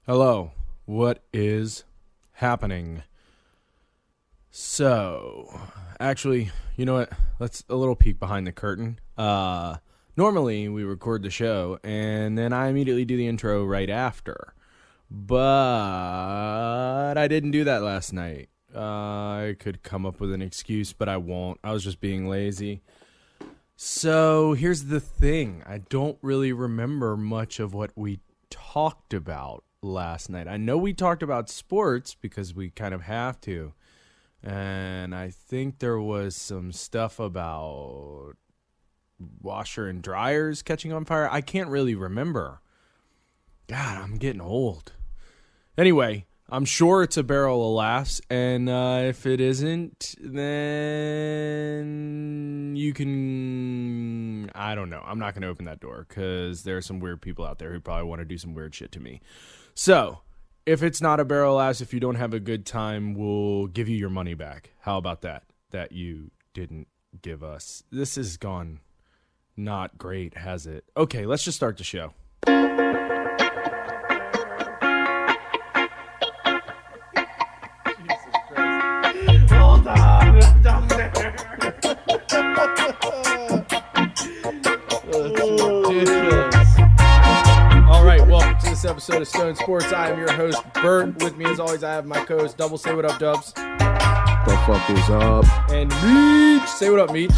Hello, what is happening? So, actually, you know what? Let's a little peek behind the curtain. Normally we record the show and then I immediately do the intro right after. But I didn't do that last night. I could come up with an excuse, but I won't. I was just being lazy. So, here's the thing. I don't really remember much of what we talked about last night. I know we talked about sports because we kind of have to. And I think there was some stuff about washer and dryers catching on fire. I can't really remember. God, I'm getting old. Anyway, I'm sure it's a barrel of laughs, and if it isn't, then you can... I don't know. I'm not going to open that door because there are some weird people out there who probably want to do some weird shit to me. So, if it's not a barrel of laughs, if you don't have a good time, we'll give you your money back. How about that? That you didn't give us. This has gone not great, has it? Okay, let's just start the show. Hold on, down there. All right, welcome to this episode of Stone Sports. I am your host, Bert. With me, as always, I have my co-host, Double. Say what up, Dubs. The fuck is up? And Meech. Say what up, Meech.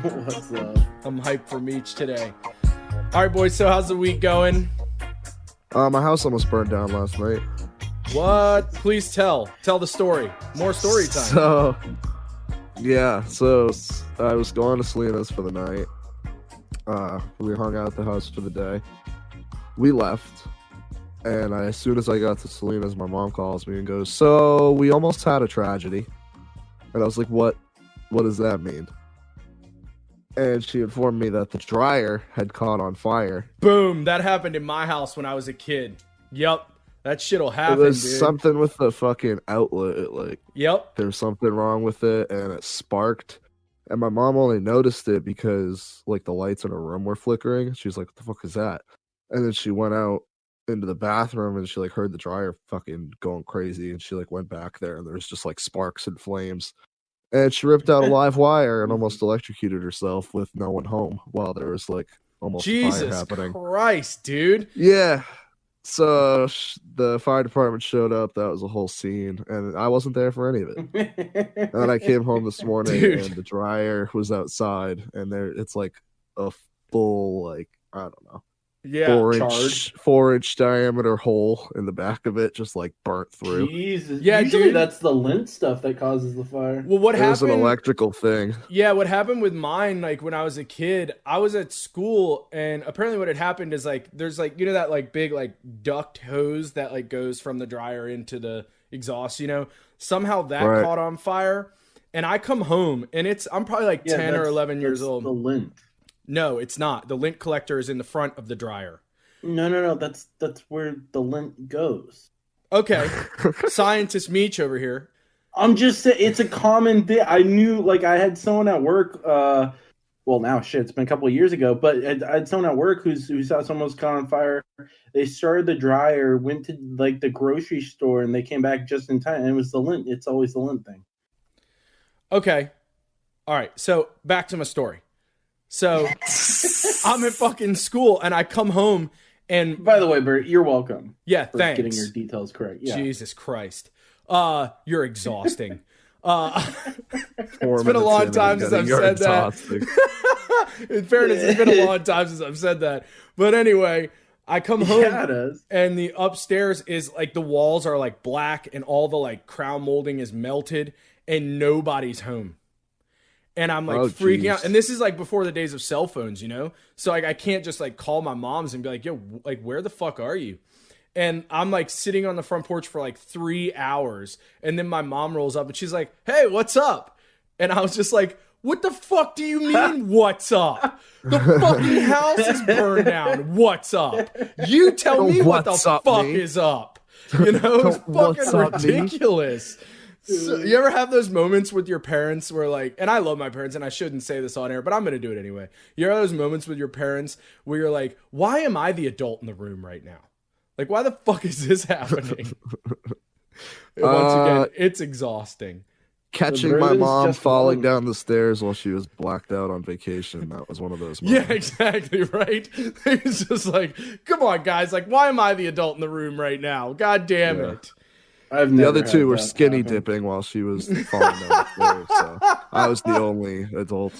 What's up? I'm hyped for Meech today. All right, boys, so how's the week going? My house almost burned down last night. What? Please tell. Tell the story. More story time. So I was going to Selena's for the night. We hung out at the house for the day. We left. And as soon as I got to Selena's, my mom calls me and goes, "So we almost had a tragedy." And I was like, What does that mean? And she informed me that the dryer had caught on fire. Boom. That happened in my house when I was a kid. Yep. That shit'll happen, It was dude. something with the fucking outlet. Yep. There was something wrong with it, and it sparked. And my mom only noticed it because, like, the lights in her room were flickering. She was like, "What the fuck is that?" And then she went out into the bathroom, and she, like, heard the dryer fucking going crazy. And she, like, went back there, and there was just, like, sparks and flames. And she ripped out a live wire and almost electrocuted herself with no one home while there was, like, almost a fire Jesus happening. Christ, dude. Yeah. So the fire department showed up. That was a whole scene, and I wasn't there for any of it. And then I came home this morning, Dude. and the dryer was outside, and it's like a full, like, I don't know, Yeah. 4-inch diameter hole in the back of it, just like burnt through. Jesus. Yeah, Usually dude. that's the lint stuff that causes the fire. Well, what It was an happened? electrical thing. Yeah, what happened with mine, like when I was a kid, I was at school, and apparently what had happened is, like, there's, like, you know, that, like, big, like, duct hose that, like, goes from the dryer into the exhaust, you know? Somehow that Right. caught on fire, and I come home, and I'm probably like 10 or 11 years that's old. The lint. No, it's not. The lint collector is in the front of the dryer. No. That's where the lint goes. Okay. Scientist Meech over here. I'm just saying it's a common thing. I knew, like, I had someone at work. Well, now shit, it's been a couple of years ago, but I had someone at work who saw someone was caught on fire. They started the dryer, went to, like, the grocery store, and they came back just in time. And it was the lint. It's always the lint thing. Okay. All right. So back to my story. So I'm at fucking school, and I come home, and By the way, Bert, you're welcome yeah, for thanks. getting your details correct. Yeah. Jesus Christ. You're exhausting. It's 4 been a minutes long in and time since I've you're said that. exhausting. In fairness, it's been a long time since I've said that. But anyway, I come home, Yeah, it is. and the upstairs is, like, the walls are, like, black, and all the, like, crown molding is melted, and nobody's home. And I'm, like, freaking out. And this is, like, before the days of cell phones, you know? So, like, I can't just, like, call my mom's and be like, "Yo, like, where the fuck are you?" And I'm, like, sitting on the front porch for, like, 3 hours. And then my mom rolls up, and she's like, "Hey, what's up?" And I was just like, "What the fuck do you mean, what's up? The fucking house is burned down. What's up? You tell me what the What's up, fuck me? is up." You know, it's What's fucking up, me? ridiculous. So, you ever have those moments with your parents where, like, and I love my parents and I shouldn't say this on air, but I'm going to do it anyway. You ever have those moments with your parents where you're like, why am I the adult in the room right now? Like, why the fuck is this happening? Once again, it's exhausting. Catching my brothers mom just falling won. down the stairs while she was blacked out on vacation. That was one of those moments. Yeah, exactly, right? It's just like, come on, guys. Like, why am I the adult in the room right now? God damn Yeah. it. I've The never other had two were that skinny happen. dipping while she was falling down the stairs. So I was the only adult.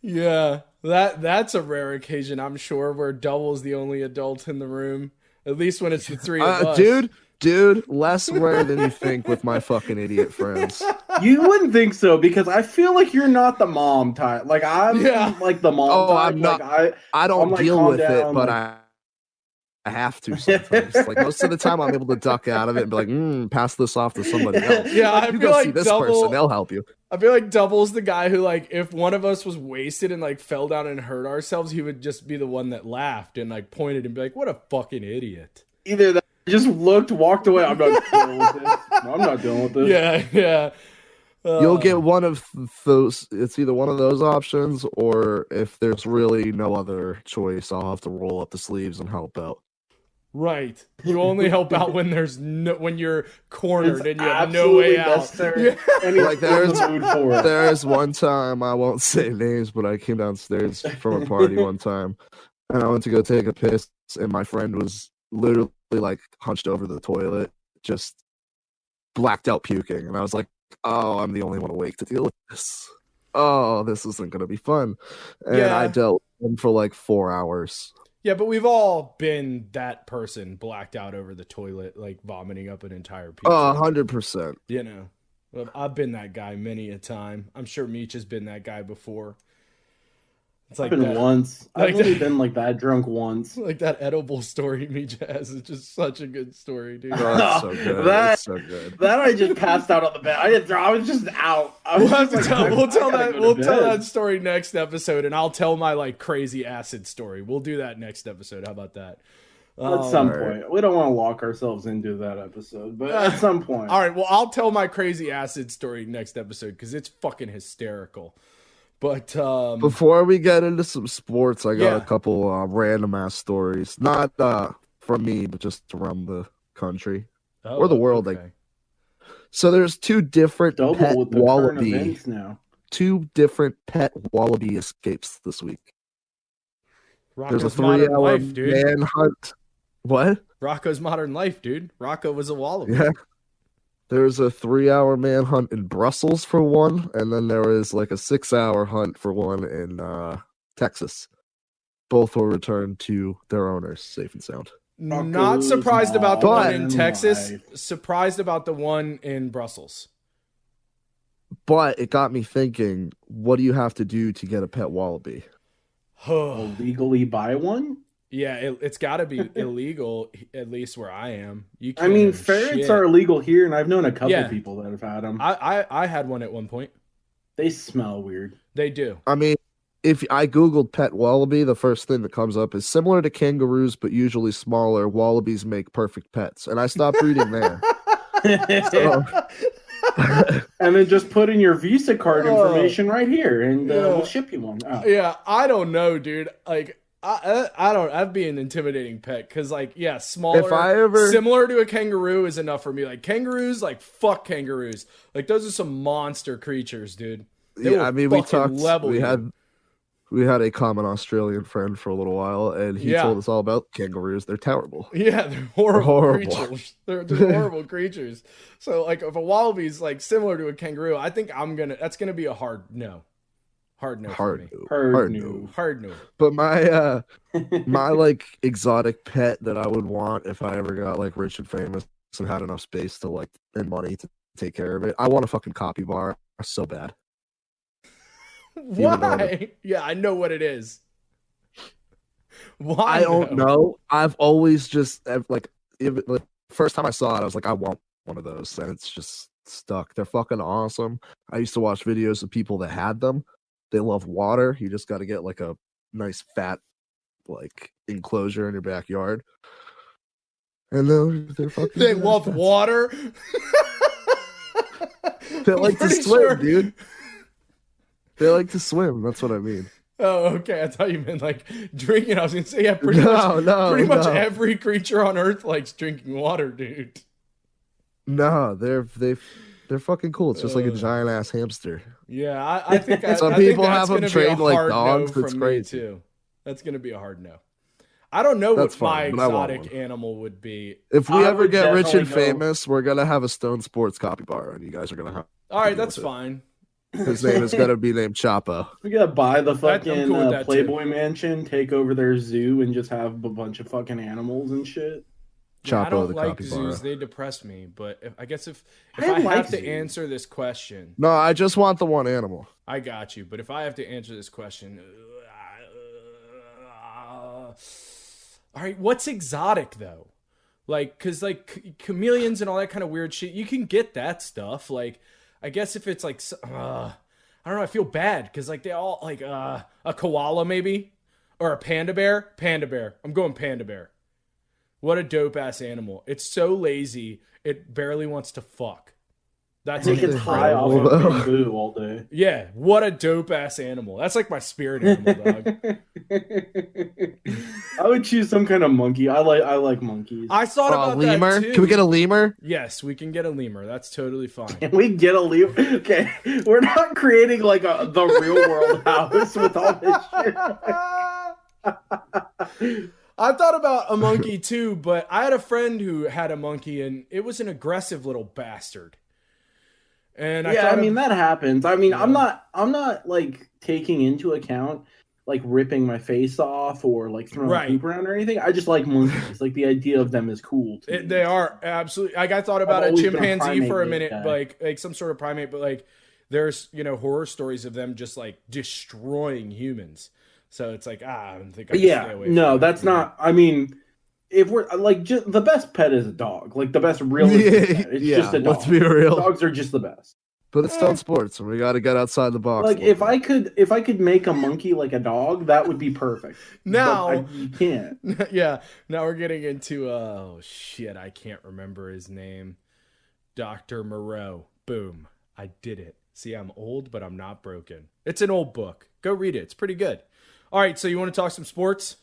Yeah, that's a rare occasion, I'm sure, where Double's the only adult in the room. At least when it's the three of us. Dude, less rare than you think with my fucking idiot friends. You wouldn't think so because I feel like you're not the mom type. Like I'm Yeah. like the mom Oh, type. I'm not. Like I don't I'm like, deal calm with down, it, but like- I have to sometimes. Like most of the time, I'm able to duck out of it and be like, pass this off to somebody else. Yeah, I You feel go see like this Double. person; they'll help you. I feel like Double's the guy who, like, if one of us was wasted and like fell down and hurt ourselves, he would just be the one that laughed and like pointed and be like, "What a fucking idiot." either that, just looked, walked away. I'm not dealing with this. No, I'm not dealing with this. Yeah, yeah. You'll get one of those. It's either one of those options, or if there's really no other choice, I'll have to roll up the sleeves and help out. Right. You only help out when when you're cornered It's and you have no way absolutely out. necessary, Yeah. and he's Like, in the mood for it. There's one time, I won't say names, but I came downstairs from a party one time, and I went to go take a piss, and my friend was literally like hunched over the toilet, just blacked out puking, and I was like, "Oh, I'm the only one awake to deal with this. Oh, this isn't gonna be fun." And Yeah. I dealt with him for like 4 hours. Yeah, but we've all been that person blacked out over the toilet, like vomiting up an entire pizza. 100%. You know, I've been that guy many a time. I'm sure Meech has been that guy before. It's like I've been that, once. like I've only that- been like that drunk once. like that edible story Meech has. It's just such a good story, dude. Oh, it's so good. That- It's so good. That I just passed out on the bed. I was just out. I We'll was have just to like, tell, we'll tell I gotta that go to we'll tell bed. that story next episode, and I'll tell my like crazy acid story. We'll do that next episode. How about that? At some Alright. point, we don't want to lock ourselves into that episode, but at some point, All right. Well, I'll tell my crazy acid story next episode because it's fucking hysterical. But Before we get into some sports, I got Yeah. a couple random ass stories. Not from me, but just around the country. or the world, like- okay. So there's two different double pet with the current wallaby, events now. two different pet wallaby escapes this week. There's a Rocco's Modern 3-hour Life, dude. manhunt. What? Rocco's Modern Life, dude. Rocco was a wallaby. Yeah. There's a 3-hour manhunt in Brussels for one, and then there is like a 6-hour hunt for one in Texas. Both were returned to their owners, safe and sound. Not Rocco's surprised about the one in Modern Texas. Life. Surprised about the one in Brussels. But it got me thinking, what do you have to do to get a pet wallaby? Legally buy one? Yeah, it's got to be illegal, at least where I am. You I can't mean, have ferrets shit. are illegal here, and I've known a couple Yeah. people that have had them. I had one at one point. They smell weird. They do. I mean, if I Googled pet wallaby, the first thing that comes up is similar to kangaroos, but usually smaller. Wallabies make perfect pets. And I stopped reading there. So, And then just put in your Visa card Oh. information right here, and Yeah. we'll ship you one. Oh. Yeah, I don't know, dude. Like, I don't. I'd be an intimidating pet because, like, yeah, smaller, If I ever- similar to a kangaroo is enough for me. Like kangaroos, like fuck kangaroos. Like those are some monster creatures, dude. They will yeah, I mean, we fucking talked. level We you. had a common Australian friend for a little while, and he Yeah. told us all about kangaroos. They're terrible. Yeah, they're horrible, Horrible. creatures. They're horrible creatures. So, like, if a wallaby's like similar to a kangaroo, I think that's gonna be a hard no. Hard no for Hard, me. no. Hard hard no. no. Hard no. But my like exotic pet that I would want if I ever got like rich and famous and had enough space to like and money to take care of it, I want a fucking capybara so bad. Even though Why? Yeah, I know what it is. Why? I don't though? know. I've always just like even like first time I saw it, I was like, I want one of those, and it's just stuck. They're fucking awesome. I used to watch videos of people that had them. They love water. You just got to get like a nice fat like enclosure in your backyard. And they're fucking. They nice love pets. water. They like to Pretty swim, sure- dude. They like to swim. That's what I mean. Oh, okay. I thought you meant like drinking. I was gonna say, yeah, pretty No, much, no, pretty much no. every creature on Earth likes drinking water, dude. No, they're fucking cool. It's just like a Uh, giant ass hamster. yeah, I think Some I think people that's have them gonna be a trained like hard no dogs. That's from me crazy. too. That's gonna be a hard no. I don't know That's what my fine, but I want one. exotic animal would be. If we I ever would get rich and definitely go- famous, we're gonna have a Stone Sports capybara, and you guys are gonna have. All right, deal that's with it. fine. His name is gonna be named Chapo. We gotta buy the I'm fucking cool with that, too. Playboy Mansion, take over their zoo, and just have a bunch of fucking animals and shit. Yeah, I Chapo don't the like capybara. zoos; they depress me. But I guess if I I like have to zoos. answer this question, No, I just want the one animal. I got you. But if I have to answer this question, all right, what's exotic though? Like, cause like chameleons and all that kind of weird shit, you can get that stuff. Like, I guess if it's like, I don't know, I feel bad because like they all like a koala maybe or a panda bear. Panda bear. I'm going panda bear. What a dope ass animal. It's so lazy, it barely wants to fuck. That's Take its high off of bamboo all day. Yeah, what a dope ass animal. That's like my spirit animal, dog. I would choose some kind of monkey. I like monkeys. I thought about lemur? that too. Can we get a lemur? Yes, we can get a lemur. That's totally fine. Can we get a lemur? Okay, we're not creating like the real world house with all this shit. I thought about a monkey too, but I had a friend who had a monkey and it was an aggressive little bastard. And I mean that happens. I mean, Yeah. I'm not like taking into account like ripping my face off or like throwing Right. poop around or anything. I just like monkeys. Like the idea of them is cool. To me. They are absolutely. Like I thought about I've a always been a chimpanzee for a primate minute, guy. like some sort of primate, but like there's horror stories of them just like destroying humans. So it's like I don't think I can stay Yeah, away no, from that's that. not. I mean, if we're like just the best pet is a dog. Like the best realistic pet. It's just a dog. let's be real. Dogs are just the best. But it's Stone Sports, and we got to get outside the box. Like a little if I could make a monkey like a dog, that would be perfect. Now- But you can't. Yeah, now we're getting into oh shit, I can't remember his name. Dr. Moreau. Boom. I did it. See, I'm old, but I'm not broken. It's an old book. Go read it. It's pretty good. All right, so you want to talk some sports?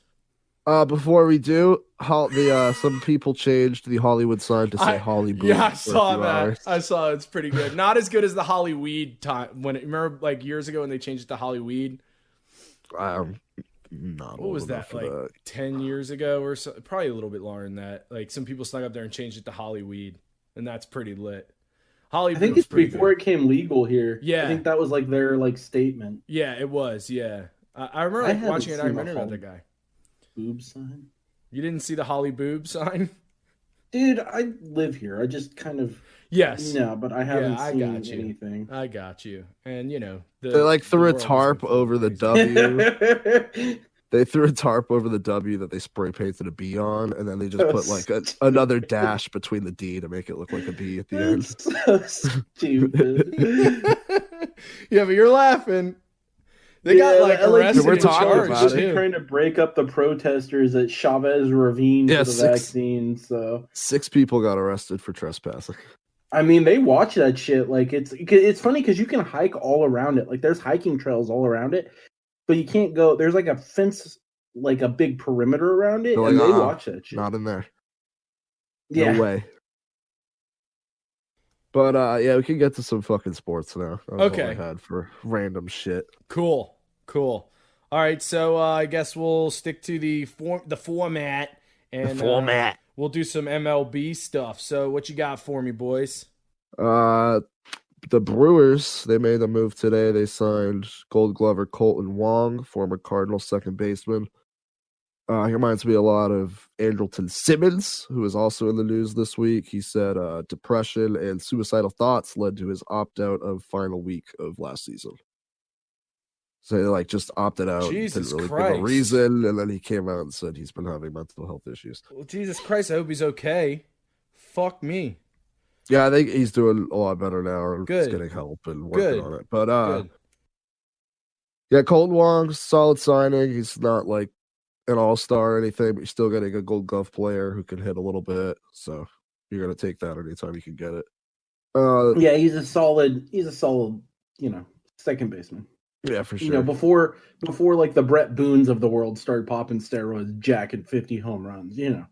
Before we do, some people changed the Hollywood sign to say Hollywood. Yeah, I for a saw few that. hours. I saw it's pretty good. Not as good as the Hollyweed time remember like years ago when they changed it to Hollyweed? Not What old was enough that? for Like that. 10 years ago or so? Probably a little bit longer than that. Like some people snuck up there and changed it to Hollyweed, and that's pretty lit. I think it's before it came legal here. Yeah. I think that was like their like statement. Yeah, it was. Yeah, I remember I like, haven't watching a seen a documentary about Holly- that guy. Boob sign. You didn't see the Holly boob sign? Dude, I live here. I just kind of Yes. no, but I haven't I seen got you. anything. I got you. And They like threw a world is tarp gonna fall over the crazy. W. They threw a tarp over the W that they spray painted a B on, and then they just put like another dash between the D to make it look like a B at the end. That's so stupid. Yeah, but you're laughing. They got like LA arrested We're and talking charged about it. They're too. trying to break up the protesters at Chavez Ravine Yeah, for the 6 vaccine. So 6 people got arrested for trespassing. I mean, they watch that shit. Like it's funny because you can hike all around it. Like there's hiking trails all around it, but you can't go. There's like a fence, like a big perimeter around it, They're and like, they "Uh-uh, watch that shit. Not in there. Yeah. No way. But yeah, we can get to some fucking sports now. That was all Okay. I had for random shit. Cool. All right, so I guess we'll stick to the format and we'll do some MLB stuff. So what you got for me, boys? The Brewers, they made a move today. They signed Gold Glover Colton Wong, former Cardinals second baseman. He reminds me a lot of Andrelton Simmons, who is also in the news this week. He said depression and suicidal thoughts led to his opt-out of final week of last season. So he like just opted out, Jesus didn't really Christ. give a reason, and then he came out and said he's been having mental health issues. Well, Jesus Christ, I hope he's okay. Fuck me. Yeah, I think he's doing a lot better now. And Good. He's getting help and working Good. on it. But Good. yeah, Colton Wong, solid signing. He's not like an all-star or anything, but you're still getting a Gold Glove player who can hit a little bit. So you're gonna take that anytime you can get it. Yeah, he's a solid, second baseman. Yeah, for You know, sure. before like the Brett Boones of the world started popping steroids, jacking 50 home runs. You know.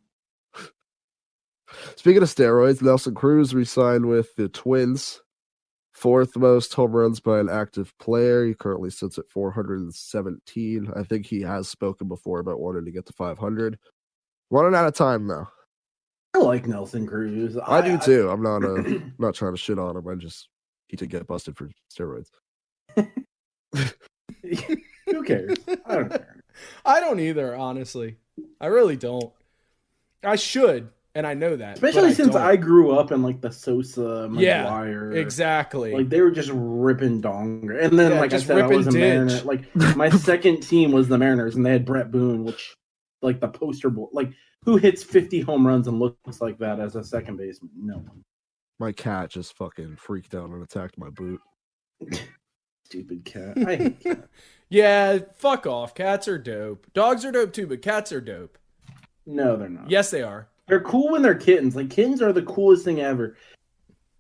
Speaking of steroids, Nelson Cruz re-signed with the Twins. Fourth most home runs by an active player. He currently sits at 417. I think he has spoken before about wanting to get to 500. Running out of time though. I like Nelson Cruz. I do too. I'm not trying to shit on him. I just need to get busted for steroids. Who cares? I don't care. I don't either, honestly. I really don't. I should, and I know that. Especially since don't. I grew up in like the Sosa, McGuire. Exactly. Like they were just ripping donger. And then, like I said, I was a Mariner. Like my second team was the Mariners, and they had Brett Boone, which like the poster boy. Like who hits 50 home runs and looks like that as a second baseman? No one. My cat just fucking freaked out and attacked my boot. Stupid cat. I hate cats. Yeah, fuck off. Cats are dope. Dogs are dope too, but cats are dope. No, they're not. Yes, they are. They're cool when they're kittens. Like kittens are the coolest thing ever.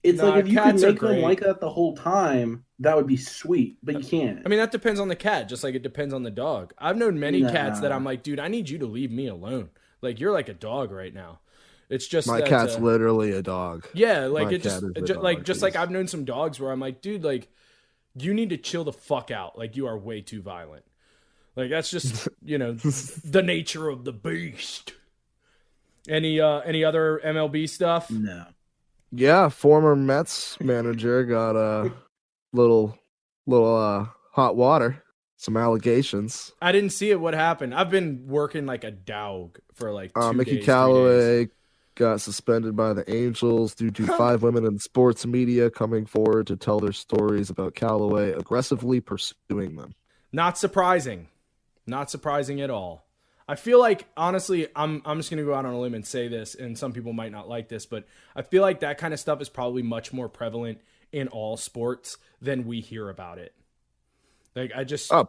It's like if you could make them like that the whole time, that would be sweet. But you can't. I mean, that depends on the cat, just like it depends on the dog. I've known many cats that I'm like, dude, I need you to leave me alone. Like you're like a dog right now. It's just my cat's literally a dog. Yeah, like it just like I've known some dogs where I'm like, dude, like you need to chill the fuck out. Like you are way too violent. Like that's just the nature of the beast. Any other MLB stuff? No. Yeah, former Mets manager got a little hot water. Some allegations. I didn't see it. What happened? I've been working like a dog for like 2 Mickey days, Callaway got suspended by the Angels due to 5 women in sports media coming forward to tell their stories about Callaway aggressively pursuing them. Not surprising. Not surprising at all. I feel like, honestly, I'm just going to go out on a limb and say this, and some people might not like this, but I feel like that kind of stuff is probably much more prevalent in all sports than we hear about it. Like,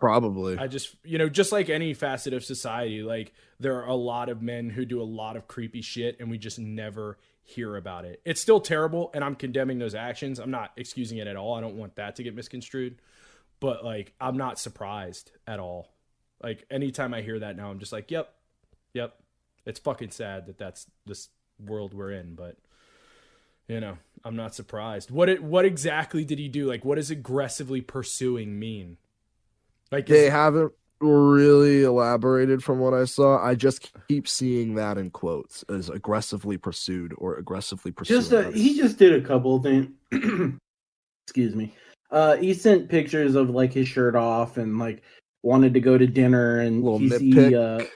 probably. Just like any facet of society, like there are a lot of men who do a lot of creepy shit and we just never hear about it. It's still terrible and I'm condemning those actions. I'm not excusing it at all. I don't want that to get misconstrued, but like, I'm not surprised at all. Like anytime I hear that now, I'm just like, yep. It's fucking sad that that's this world we're in, but I'm not surprised. What exactly did he do? Like, what does aggressively pursuing mean? Like they haven't really elaborated from what I saw. I just keep seeing that in quotes as aggressively pursued or aggressively pursued. He just did a couple of things. Excuse me. He sent pictures of like his shirt off and like wanted to go to dinner and little nitpick.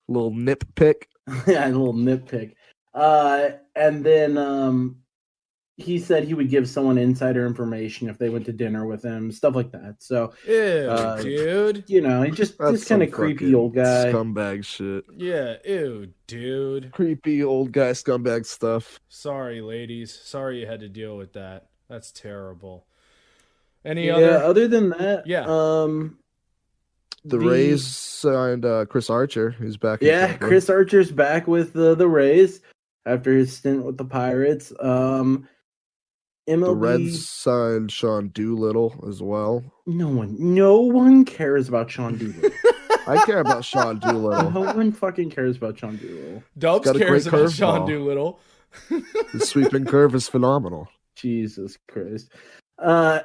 Little nitpick. Yeah, a little nitpick. And then he said he would give someone insider information if they went to dinner with him, stuff like that. So, ew, dude. He just this kind of creepy old guy, scumbag shit. Yeah, ew, dude. Creepy old guy scumbag stuff. Sorry, ladies. Sorry you had to deal with that. That's terrible. Other than that, the Rays signed Chris Archer, who's back. Yeah, Chris Archer's back with the Rays after his stint with the Pirates. MLB, the Reds signed Sean Doolittle as well. No one cares about Sean Doolittle. I care about Sean Doolittle. No one fucking cares about Sean Doolittle. Dubs cares about Sean Doolittle. The sweeping curve is phenomenal. Jesus Christ. A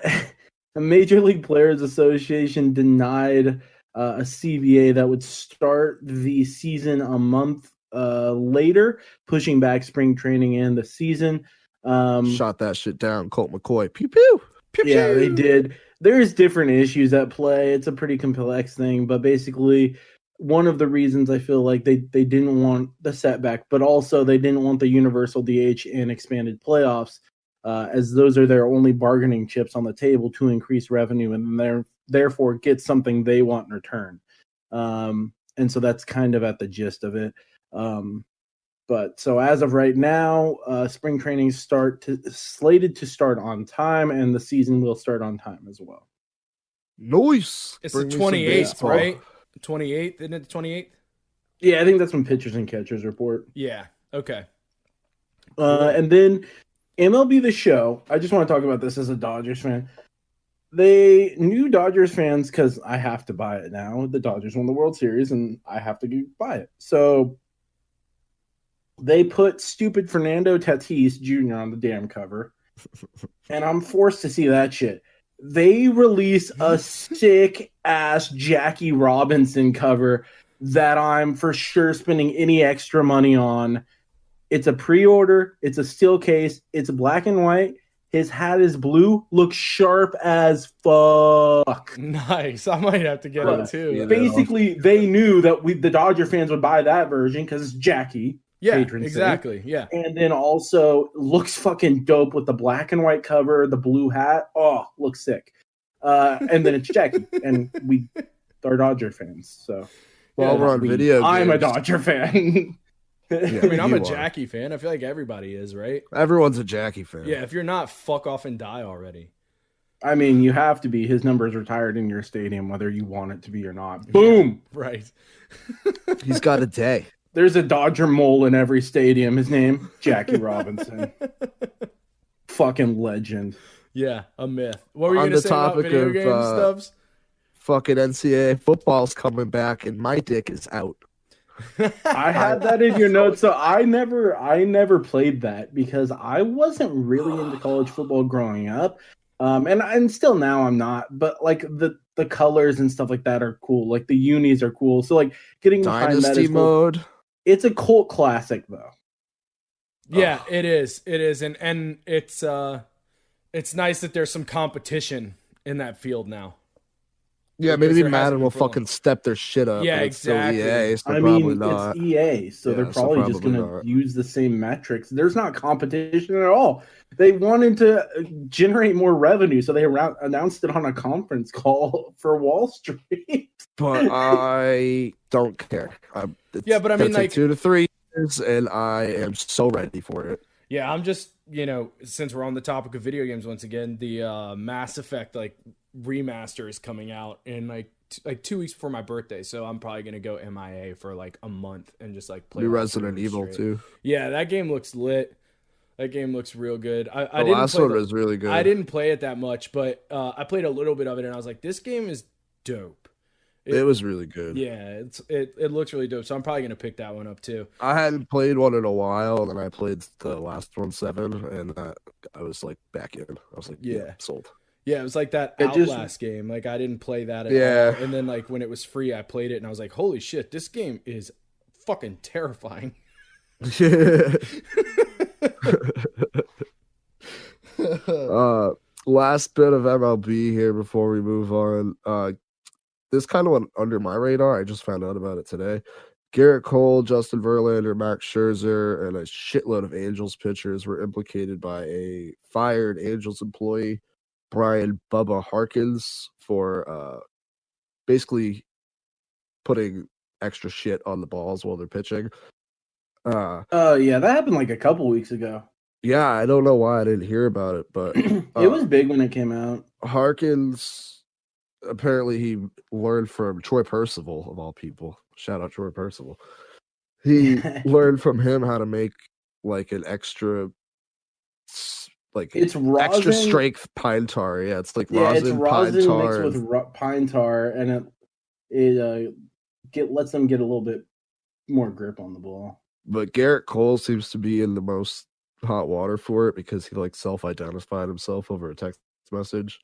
Major League Players Association denied a CBA that would start the season a month later, pushing back spring training and the season. Shot that shit down, Colt McCoy. Pew pew. Pew, yeah, pew. they did. There's different issues at play. It's a pretty complex thing, but basically one of the reasons I feel like they didn't want the setback, but also they didn't want the universal DH and expanded playoffs, as those are their only bargaining chips on the table to increase revenue and therefore get something they want in return. And so that's kind of at the gist of it. But so as of right now, spring training slated to start on time, and the season will start on time as well. Nice. It's the 28th, right? 28th, isn't it the 28th? Yeah, I think that's when pitchers and catchers report. Yeah. Okay. And then MLB The Show. I just want to talk about this as a Dodgers fan. they new Dodgers fans, because I have to buy it now. The Dodgers won the World Series, and I have to buy it. So they put stupid Fernando Tatis Jr. on the damn cover, and I'm forced to see that shit. They release a sick ass Jackie Robinson cover that I'm for sure spending any extra money on. It's a pre-order. It's a steel case. It's black and white. His hat is blue. Looks sharp as fuck. Nice. I might have to get it too. Basically, they knew that the Dodger fans would buy that version because it's Jackie. Yeah, patron exactly. saint. Yeah. And then also looks fucking dope with the black and white cover, the blue hat. Oh, looks sick. And then it's Jackie, and we are Dodger fans. So, While we're on video games, I'm a Dodger fan. I mean, I'm you a are. Jackie fan. I feel like everybody is, right? Everyone's a Jackie fan. Yeah, if you're not, fuck off and die already. I mean, you have to be. His number's retired in your stadium, whether you want it to be or not. Boom. Yeah, right. He's got a day. There's a Dodger mole in every stadium. His name, Jackie Robinson. Fucking legend. Yeah, a myth. What were you On going to the say about topic video of, games, Stubbs? Fucking NCAA football's coming back, and my dick is out. I had that in your notes, so I never played that because I wasn't really into college football growing up, and still now I'm not. But like the colors and stuff like that are cool. Like the unis are cool. So like getting behind that Dynasty is cool. mode. It's a cult classic though. Yeah, it is. It is, and it's nice that there's some competition in that field now. Yeah, Because maybe there hasn't Madden will been for a long- fucking step their shit up. Yeah, but it's still exactly. EA, so I probably mean, not. it's EA, so Yeah, they're so probably just probably going to not. use the same metrics. There's not competition at all. They wanted to generate more revenue, so they announced it on a conference call for Wall Street. But I don't care. Yeah, but I gonna mean, take like- 2 to 3 years, and I am so ready for it. Yeah, I'm just, since we're on the topic of video games once again, the Mass Effect like remaster is coming out in like 2 weeks before my birthday, so I'm probably gonna go MIA for like a month and just like play New all Resident three of them Evil straight. too. Yeah, that game looks lit. That game looks real good. I The didn't last play one was really good. I didn't play it that much, but I played a little bit of it, and I was like, this game is dope. It was really good. Yeah, it looks really dope, so I'm probably gonna pick that one up too. I hadn't played one in a while, and then I played the last one 7, and I was like back in. I was like, Yeah. sold. Yeah, it was like that It just- Outlast game. Like I didn't play that at Yeah. all. And then like when it was free, I played it and I was like, holy shit, this game is fucking terrifying. Last bit of MLB here before we move on. This kind of went under my radar. I just found out about it today. Garrett Cole, Justin Verlander, Max Scherzer, and a shitload of Angels pitchers were implicated by a fired Angels employee, Brian Bubba Harkins, for basically putting extra shit on the balls while they're pitching. Yeah, that happened like a couple weeks ago. Yeah, I don't know why I didn't hear about it, but It was big when it came out. Harkins, apparently he learned from Troy Percival, of all people. Shout out Troy Percival. He learned from him how to make like an extra, like It's rosin, extra strength pine tar. Yeah, it's like Yeah, rosin, it's rosin pine tar. mixed with pine tar, and it lets them get a little bit more grip on the ball. But Garrett Cole seems to be in the most hot water for it because he like self-identified himself over a text message.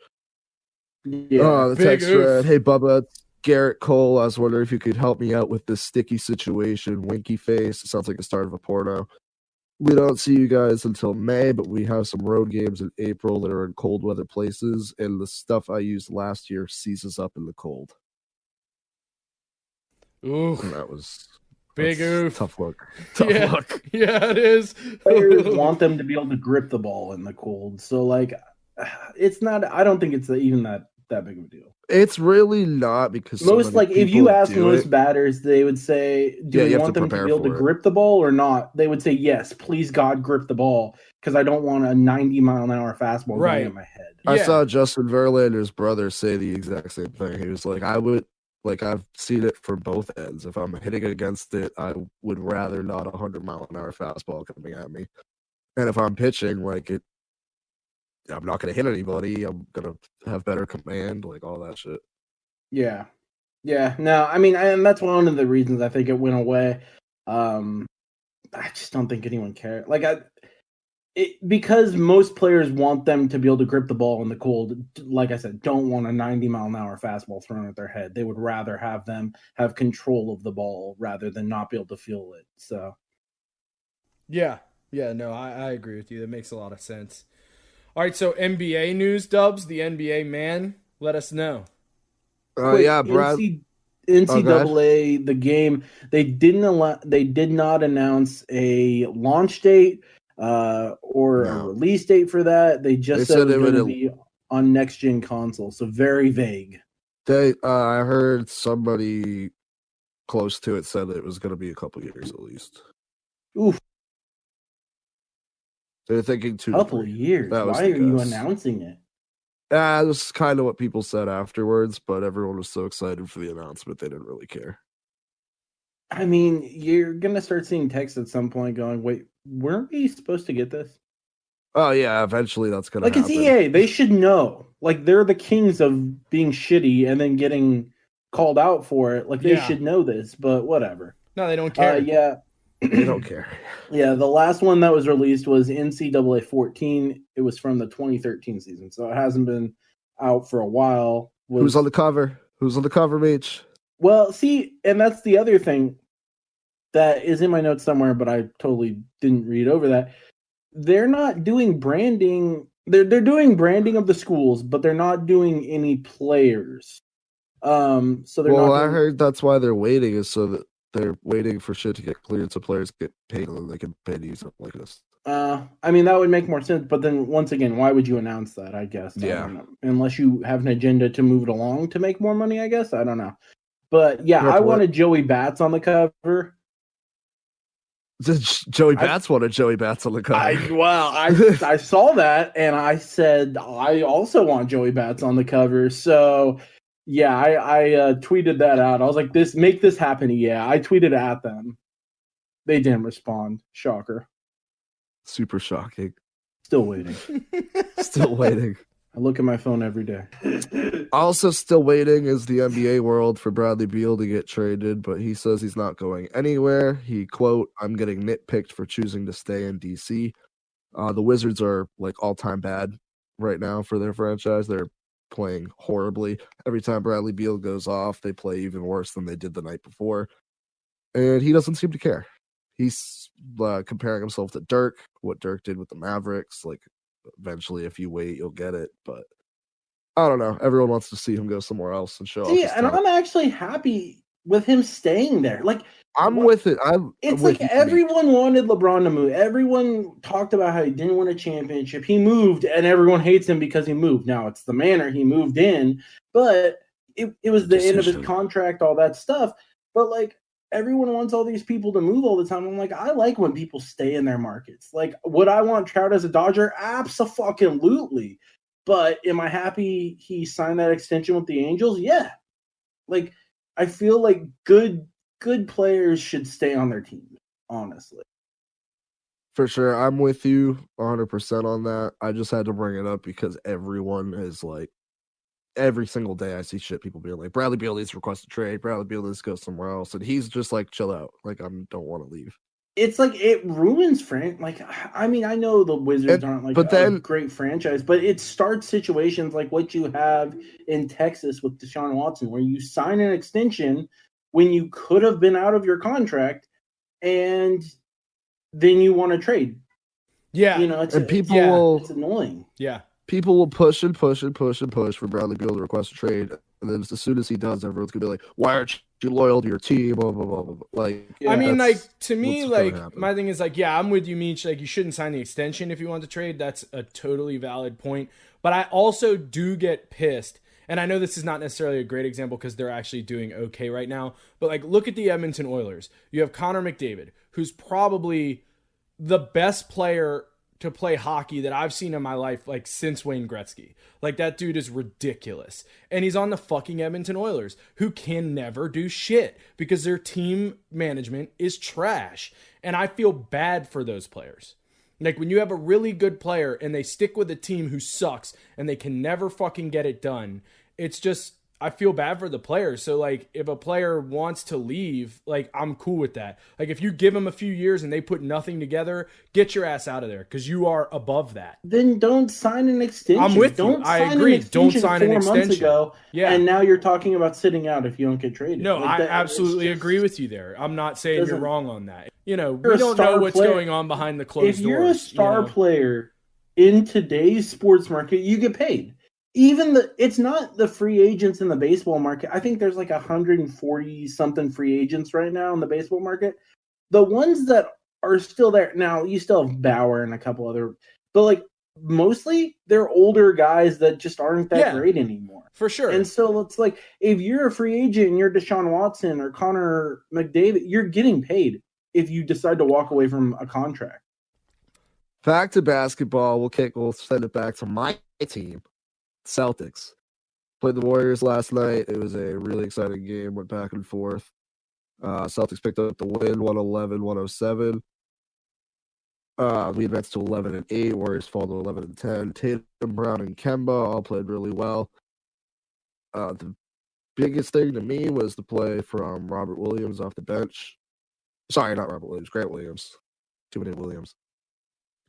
Yeah, The Big text oof. read, "Hey Bubba, it's Garrett Cole. I was wondering if you could help me out with this sticky situation. Winky face. It sounds like the start of a porno. We don't see you guys until May, but we have some road games in April that are in cold weather places, and the stuff I used last year seizes up in the cold." Ooh, And that was big that's oof. tough look. Tough Yeah. look. Yeah, it is. players want them to be able to grip the ball in the cold. So like, it's not. I don't think it's even that big of a deal. It's really not because so Most many like if people you ask do most it. batters, they would say, "Do Yeah, you we have want to them to prepare be able to for it. grip the ball or not?" They would say, "Yes, please God, grip the ball," because I don't want a 90-mile-an-hour fastball Right. going in my head. I Yeah. saw Justin Verlander's brother say the exact same thing. He was like, I've seen it from both ends. If I'm hitting against it, I would rather not a 100-mile-an-hour fastball coming at me. And if I'm pitching, like I'm not going to hit anybody. I'm going to have better command, like all that shit. Yeah. Yeah. No, I mean, and that's one of the reasons I think it went away. I just don't think anyone cared. Like, because most players want them to be able to grip the ball in the cold. Like I said, don't want a 90-mile-an-hour fastball thrown at their head. They would rather have them have control of the ball rather than not be able to feel it. So, Yeah. Yeah, no, I agree with you. That makes a lot of sense. All right, so NBA news, Dubs, the NBA man, let us know. quick, Yeah, Brad. NCAA, the game, they did not announce a launch date or a No. release date for that. They just said it was going to would- be on next gen console, so very vague. I heard somebody close to it said it was going to be a couple years at least. Oof, They're thinking 2 to couple 3. years. That was Why the are you guess. announcing it? That was kind of what people said afterwards, but everyone was so excited for the announcement they didn't really care. I mean, you're gonna start seeing texts at some point going, "Wait, weren't we supposed to get this?" Oh yeah, eventually that's gonna Like, happen. it's EA. They should know. Like, they're the kings of being shitty and then getting called out for it. Like, they Yeah. should know this, but whatever. No, they don't care. Yeah. They don't care. Yeah, the last one that was released was NCAA 14. It was from the 2013 season, so it hasn't been out for a while. Who's on the cover? Who's on the cover, Meech? Well, see, and that's the other thing that is in my notes somewhere, but I totally didn't read over that. They're not doing branding. They're doing branding of the schools, but they're not doing any players. So they're Well, not. I Doing, heard that's why they're waiting, is so that they're waiting for shit to get cleared so players get paid and then they can pay to use something like this. I mean, that would make more sense. But then once again, why would you announce that? I guess. Yeah. I don't know. Unless you have an agenda to move it along to make more money, I guess. I don't know. But yeah, I wanted Joey Bats on the cover. Joey Bats wanted Joey Bats on the cover. I saw that and I said I also want Joey Bats on the cover. So yeah, I tweeted that out. I was like, make this happen. Yeah, I tweeted at them. They didn't respond. Shocker. Super shocking. Still waiting. Still waiting. I look at my phone every day. Also still waiting is the NBA world for Bradley Beal to get traded, but he says he's not going anywhere. He, quote, "I'm getting nitpicked for choosing to stay in DC." The Wizards are like all-time bad right now for their franchise. They're playing horribly. Every time Bradley Beal goes off, they play even worse than they did the night before. And he doesn't seem to care. He's comparing himself to Dirk, what Dirk did with the Mavericks. Like, eventually, if you wait, you'll get it. But I don't know. Everyone wants to see him go somewhere else and show off. And I'm actually happy with him staying there. Like, I'm with it. It's like everyone wanted LeBron to move. Everyone talked about how he didn't win a championship. He moved, and everyone hates him because he moved. Now it's the manner he moved in, but it was the end of his contract, all that stuff. But like, everyone wants all these people to move all the time. I'm like, I like when people stay in their markets. Like, would I want Trout as a Dodger? Abso-fucking-lutely. But am I happy he signed that extension with the Angels? Yeah. Like, I feel like good players should stay on their team, honestly. For sure. I'm with you 100% on that. I just had to bring it up because everyone is like, every single day I see shit, people being like, Bradley Beal needs to request a trade. Bradley Beal needs to go somewhere else. And he's just like, chill out. Like, I don't want to leave. It's like, it ruins like, I mean, I know the Wizards aren't like a great franchise, but it starts situations like what you have in Texas with Deshaun Watson, where you sign an extension when you could have been out of your contract, and then you want to trade. Yeah. You know, it's annoying. Yeah. People will push and push and push and push for Bradley Beal to request a trade. And then as soon as he does, everyone's going to be like, why aren't you loyal to your team? Blah, blah, blah, blah. Like, I mean, like, to me, like, my thing is like, yeah, I'm with you, Meech. Like, you shouldn't sign the extension if you want to trade. That's a totally valid point. But I also do get pissed. And I know this is not necessarily a great example because they're actually doing okay right now. But, like, look at the Edmonton Oilers. You have Connor McDavid, who's probably the best player to play hockey that I've seen in my life, like, since Wayne Gretzky. Like, that dude is ridiculous. And he's on the fucking Edmonton Oilers, who can never do shit because their team management is trash. And I feel bad for those players. Like when you have a really good player and they stick with a team who sucks and they can never fucking get it done, it's just, I feel bad for the player. So like if a player wants to leave, like I'm cool with that. Like if you give them a few years and they put nothing together, get your ass out of there because you are above that. Then don't sign an extension. I'm with don't you. I sign agree. An extension Don't sign an 4 months extension. ago, Yeah. and now you're talking about sitting out if you don't get traded. No, Like I that, absolutely it's just- agree with you there. I'm not saying you're doesn't- wrong on that. You know, You're we a don't know star what's player. going on behind the closed doors. If you're a star you know? player in today's sports market, you get paid. It's not the free agents in the baseball market. I think there's like 140 something free agents right now in the baseball market. The ones that are still there now, you still have Bauer and a couple other, but like mostly they're older guys that just aren't that great anymore. For sure. And so it's like if you're a free agent and you're Deshaun Watson or Connor McDavid, you're getting paid if you decide to walk away from a contract. Back to basketball. We'll send it back to my team, Celtics. Played the Warriors last night. It was a really exciting game. Went back and forth. Celtics picked up the win, 111-107. We advanced to 11-8. Warriors fall to 11-10. Tatum, Brown, and Kemba all played really well. The biggest thing to me was the play from Robert Williams off the bench. Sorry, not Robert Williams. Grant Williams. Too many Williams.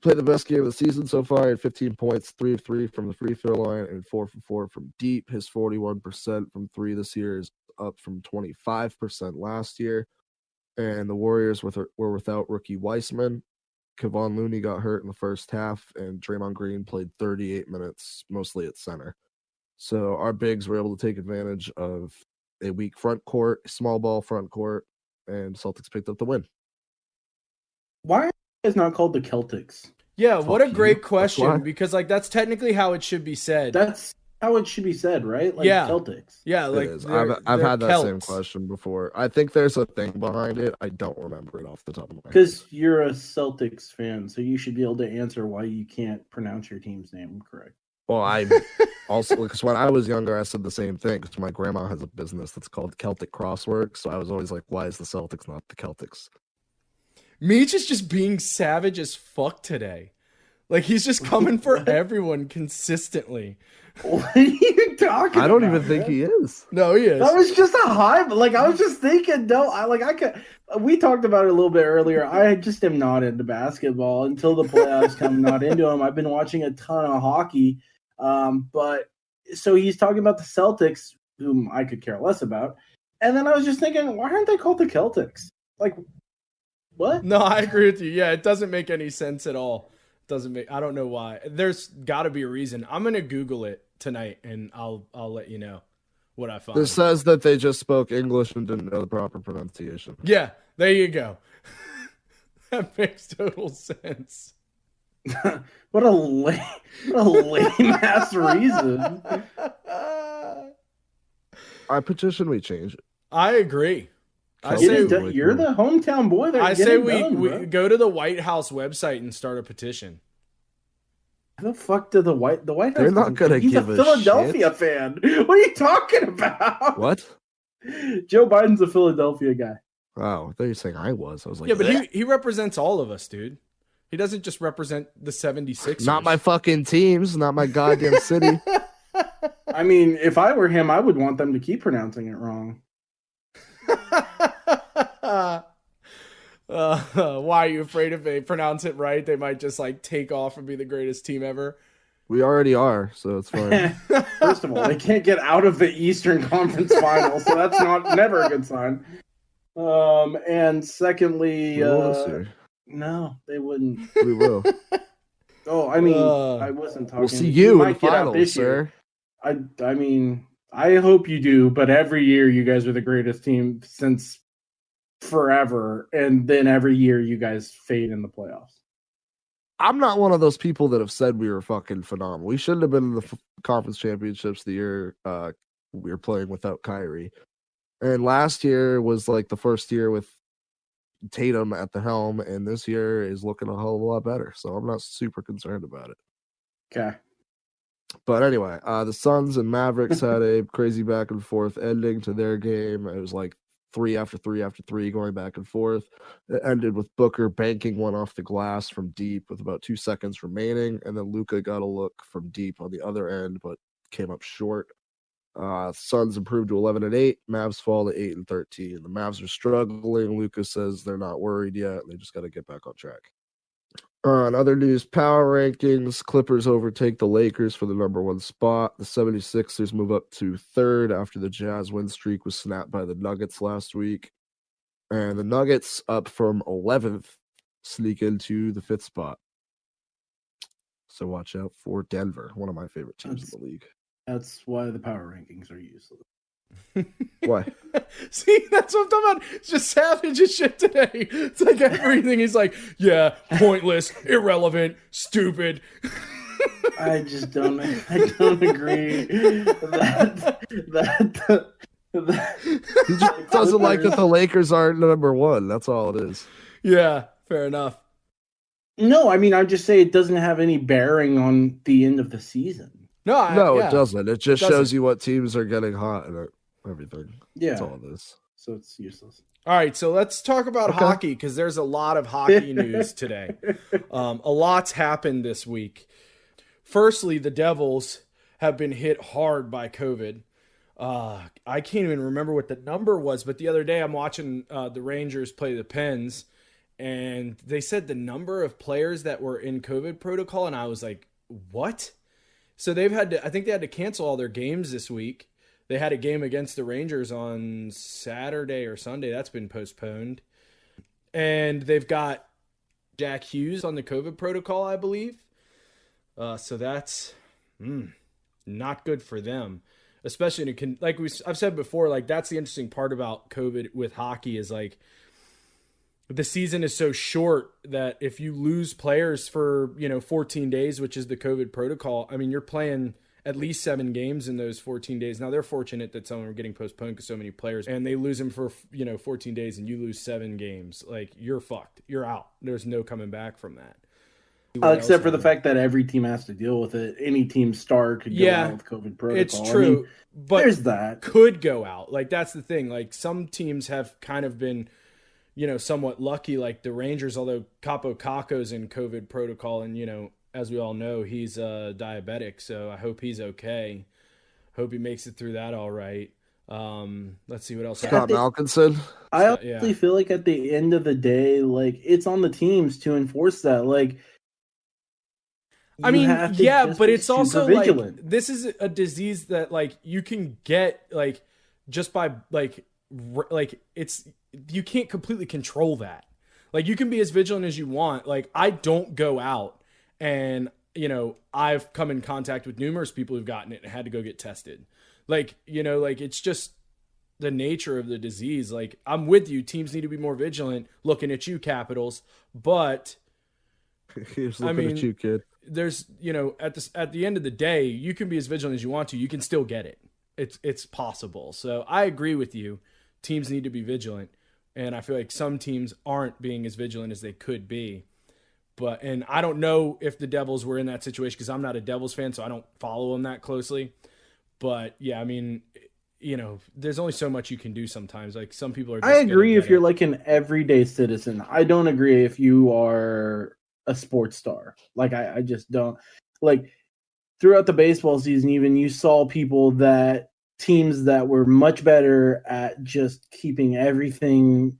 Played the best game of the season so far. He had 15 points, 3 of 3 from the free throw line, and 4 for 4 from deep. His 41% from 3 this year is up from 25% last year. And the Warriors were without rookie Weissman. Kevon Looney got hurt in the first half, and Draymond Green played 38 minutes, mostly at center. So our bigs were able to take advantage of a weak front court, small ball front court, and Celtics picked up the win. Why are you guys not called the Celtics? Yeah, what a you. great That's question, why. because like that's technically how it should be said. That's how it should be said, right? Like Yeah. Celtics. Yeah, like It is. they're I've had that Celts. same question before. I think there's a thing behind it. I don't remember it off the top of my head. Because you're a Celtics fan, so you should be able to answer why you can't pronounce your team's name correct. Well, I also, because when I was younger, I said the same thing. Because my grandma has a business that's called Celtic Crosswork, so I was always like, "Why is the Celtics not the Celtics?" Meech is just being savage as fuck today. Like he's just coming for everyone consistently. What are you talking I don't about, even think man? he is. No, he is. That was just a hype. Like I was just thinking, no, I could. We talked about it a little bit earlier. I just am not into basketball until the playoffs come. Not into them. I've been watching a ton of hockey, but so he's talking about the Celtics, whom I could care less about. And then I was just thinking, why aren't they called the Celtics? Like, what? No, I agree with you. Yeah, it doesn't make any sense at all. Doesn't make. I don't know why. There's got to be a reason. I'm gonna Google it tonight, and I'll let you know what I find. This says that they just spoke English and didn't know the proper pronunciation. Yeah, there you go. That makes total sense. What a lame ass reason. I petition we change it. I agree. I Get say it done. You're the hometown boy. That I get say it we done, bro. go to the White House website and start a petition. How the fuck did the White House? They're not doesn't gonna care. He's give a a Philadelphia shit. fan. What are you talking about? What? Joe Biden's a Philadelphia guy. Wow, I thought you were saying I was. I was like, Yeah, but "Bleh." he represents all of us, dude. He doesn't just represent the 76ers. Not my fucking teams, not my goddamn city. I mean, if I were him, I would want them to keep pronouncing it wrong. Why are you afraid if they pronounce it right, they might just like take off and be the greatest team ever? We already are, so it's fine. First of all, they can't get out of the Eastern Conference Final, so that's never a good sign. And secondly, We will this year. no, they wouldn't. We will. Oh, I mean, I wasn't talking. We'll see you in the might get out finals, this year. sir. I mean, I hope you do, but every year you guys are the greatest team since forever, and then every year you guys fade in the playoffs. I'm not one of those people that have said we were fucking phenomenal. We shouldn't have been in the conference championships the year we were playing without Kyrie. And last year was like the first year with Tatum at the helm, and this year is looking a hell of a lot better. So I'm not super concerned about it. Okay. But anyway, the Suns and Mavericks had a crazy back and forth ending to their game. It was like three after three after three, going back and forth. It ended with Booker banking one off the glass from deep with about 2 seconds remaining, and then Luka got a look from deep on the other end, but came up short. Suns improved to 11-8. Mavs fall to 8-13. The Mavs are struggling. Luka says they're not worried yet. They just got to get back on track. On other news, power rankings, Clippers overtake the Lakers for the number 1 spot. The 76ers move up to 3rd after the Jazz win streak was snapped by the Nuggets last week. And the Nuggets, up from 11th, sneak into the 5th spot. So watch out for Denver, one of my favorite teams in the league. That's why the power rankings are useless. Why? See, that's what I'm talking about. It's just savage as shit today. It's like everything is like, yeah, pointless, irrelevant, stupid. I just don't. I don't agree that He just doesn't like that the Lakers aren't number 1. That's all it is. Yeah, fair enough. No, I mean, I'm just saying it doesn't have any bearing on the end of the season. No, it doesn't. It just shows you what teams are getting hot and everything. Yeah. That's all it is. So it's useless. All right, so let's talk about hockey because there's a lot of hockey news today. A lot's happened this week. Firstly, the Devils have been hit hard by COVID. I can't even remember what the number was, but the other day I'm watching the Rangers play the Pens, and they said the number of players that were in COVID protocol, and I was like, what? So they've had to, I think they had to cancel all their games this week. They had a game against the Rangers on Saturday or Sunday. That's been postponed. And they've got Jack Hughes on the COVID protocol, I believe. So that's not good for them. Especially, I've said before, like that's the interesting part about COVID with hockey is like the season is so short that if you lose players for, 14 days, which is the COVID protocol, I mean, you're playing at least 7 games in those 14 days. Now they're fortunate that some of them are getting postponed because so many players, and they lose them for, 14 days and you lose 7 games. Like you're fucked. You're out. There's no coming back from that. Except for the fact that every team has to deal with it. Any team star could go out with COVID protocol. It's true. But there's that. Could go out. Like that's the thing. Like some teams have kind of been, somewhat lucky, like the Rangers, although Capo Caco's in COVID protocol and, as we all know, he's diabetic. So I hope he's okay. Hope he makes it through that all right. Let's see what else. Scott Malkinson. I honestly feel like at the end of the day, like it's on the teams to enforce that. Like, I mean, yeah, but it's also like this is a disease that like you can get like just by like it's you can't completely control that. Like you can be as vigilant as you want. Like I don't go out and I've come in contact with numerous people who've gotten it and had to go get tested. Like, like it's just the nature of the disease. Like I'm with you. Teams need to be more vigilant looking at you, Capitals, but here's looking at you, kid. There's, at the end of the day, you can be as vigilant as you want to. You can still get it. It's possible. So I agree with you. Teams need to be vigilant. And I feel like some teams aren't being as vigilant as they could be. And I don't know if the Devils were in that situation because I'm not a Devils fan, so I don't follow them that closely. But yeah, I mean, there's only so much you can do sometimes. Like some people are. I agree if you're like an everyday citizen. I don't agree if you are a sports star. Like I just don't. Like throughout the baseball season, even you saw teams that were much better at just keeping everything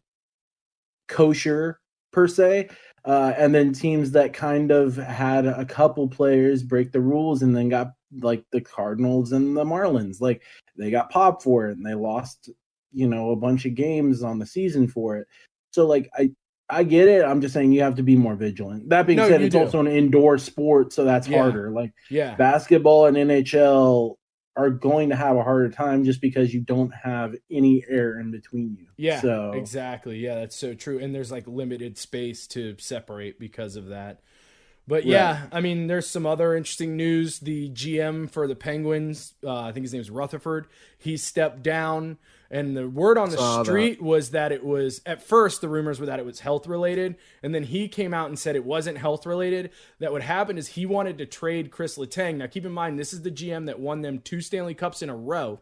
kosher per se. And then teams that kind of had a couple players break the rules and then got like the Cardinals and the Marlins, like they got popped for it and they lost, a bunch of games on the season for it. So like, I get it. I'm just saying you have to be more vigilant. That being said, it's also an indoor sport, so that's harder. Like basketball and NHL are going to have a harder time just because you don't have any air in between you. Yeah, so, exactly. Yeah, that's so true. And there's like limited space to separate because of that. But yeah, I mean, there's some other interesting news. The GM for the Penguins, I think his name is Rutherford, he stepped down. And the word on the street was that it was, at first, the rumors were that it was health related. And then he came out and said it wasn't health related. That what happened is he wanted to trade Chris Letang. Now, keep in mind, this is the GM that won them 2 Stanley Cups in a row.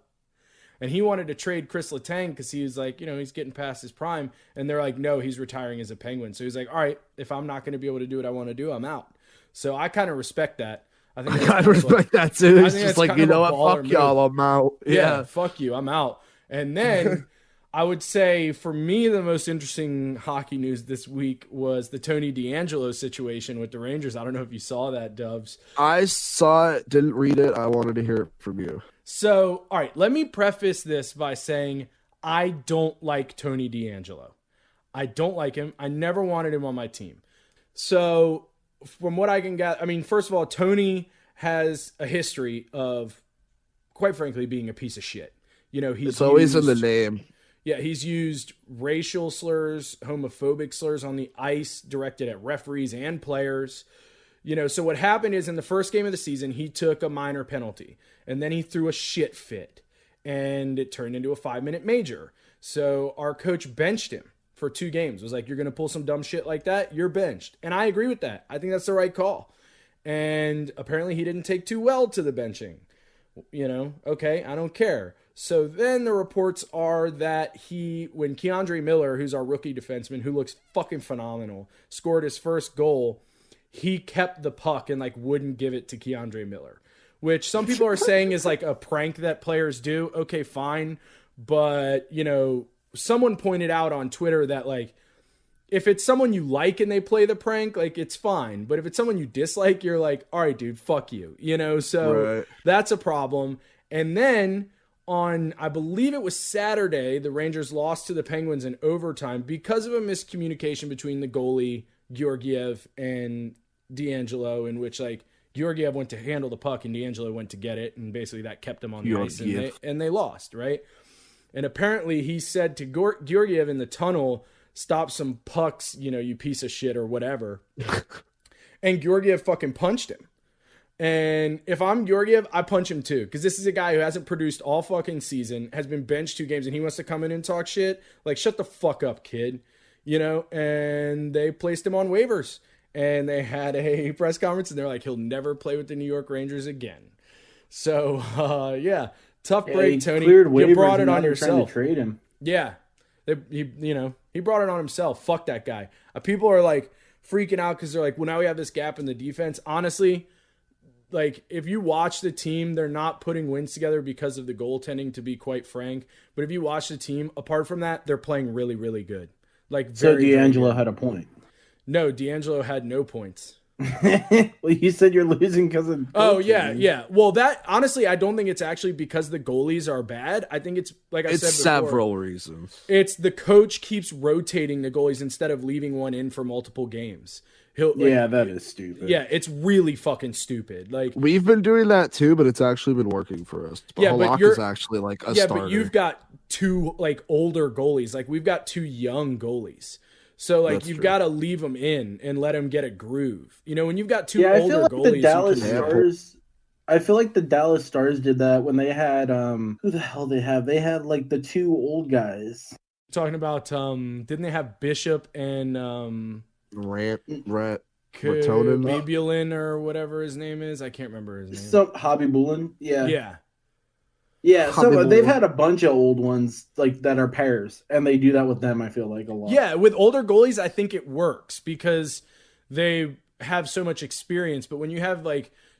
And he wanted to trade Chris Letang because he was like, he's getting past his prime. And they're like, no, he's retiring as a Penguin. So he's like, all right, if I'm not going to be able to do what I want to do, I'm out. So I kind of respect that. I kind of respect that too. It's just like, you know what? Fuck y'all, I'm out. Yeah, fuck you, I'm out. And then I would say for me, the most interesting hockey news this week was the Tony DeAngelo situation with the Rangers. I don't know if you saw that, Dubs. I saw it, didn't read it. I wanted to hear it from you. So, all right, let me preface this by saying I don't like Tony DeAngelo. I don't like him. I never wanted him on my team. So, from what I can get, I mean, first of all, Tony has a history of, quite frankly, being a piece of shit. It's always in the name. Yeah, he's used racial slurs, homophobic slurs on the ice directed at referees and players. So what happened is in the first game of the season, he took a minor penalty and then he threw a shit fit and it turned into a 5-minute major. So our coach benched him for 2 games. It was like, you're going to pull some dumb shit like that, you're benched. And I agree with that. I think that's the right call. And apparently he didn't take too well to the benching. Okay, I don't care. So then the reports are that when Keandre Miller, who's our rookie defenseman, who looks fucking phenomenal, scored his first goal, he kept the puck and wouldn't give it to Keandre Miller, which some people are saying is a prank that players do. Okay, fine. But, someone pointed out on Twitter that if it's someone you like and they play the prank, it's fine. But if it's someone you dislike, you're like, all right, dude, fuck you. So right. That's a problem. And then on, I believe it was Saturday, the Rangers lost to the Penguins in overtime because of a miscommunication between the goalie, Georgiev, and DeAngelo, in which Georgiev went to handle the puck and DeAngelo went to get it. And basically that kept them on the ice and they lost, right? And apparently he said to Georgiev in the tunnel, stop some pucks, you piece of shit or whatever. And Georgiev fucking punched him. And if I'm Georgiev, I punch him too. Because this is a guy who hasn't produced all fucking season, has been benched 2 games, and he wants to come in and talk shit. Shut the fuck up, kid. And they placed him on waivers. And they had a press conference, and they're like, he'll never play with the New York Rangers again. So, yeah. Tough break, Tony. You brought it on yourself. To trade him. Yeah. He brought it on himself. Fuck that guy. People are freaking out because they're like, well, now we have this gap in the defense. Honestly, if you watch the team, they're not putting wins together because of the goaltending, to be quite frank. But if you watch the team, apart from that, they're playing really, really good. So DeAngelo had a point. No, DeAngelo had no points. Well, you said you're losing because of. Oh yeah. Well, that honestly, I don't think it's actually because the goalies are bad. I think it's I said before, several reasons. It's the coach keeps rotating the goalies instead of leaving one in for multiple games. That is stupid. Yeah, it's really fucking stupid. We've been doing that too, but it's actually been working for us. But Halak is actually a starter. But you've got 2 older goalies. We've got 2 young goalies. So you've got to leave them in and let them get a groove. When you've got 2 older goalies, the Dallas Stars. I feel like the Dallas Stars did that when they had who the hell they have? They had the 2 old guys. Talking about didn't they have Bishop and Babulin or whatever his name is? I can't remember his name. So Hobby Bulin. Yeah. Yeah, so they've had a bunch of old ones that are pairs, and they do that with them, I feel a lot. Yeah, with older goalies, I think it works because they have so much experience. But when you have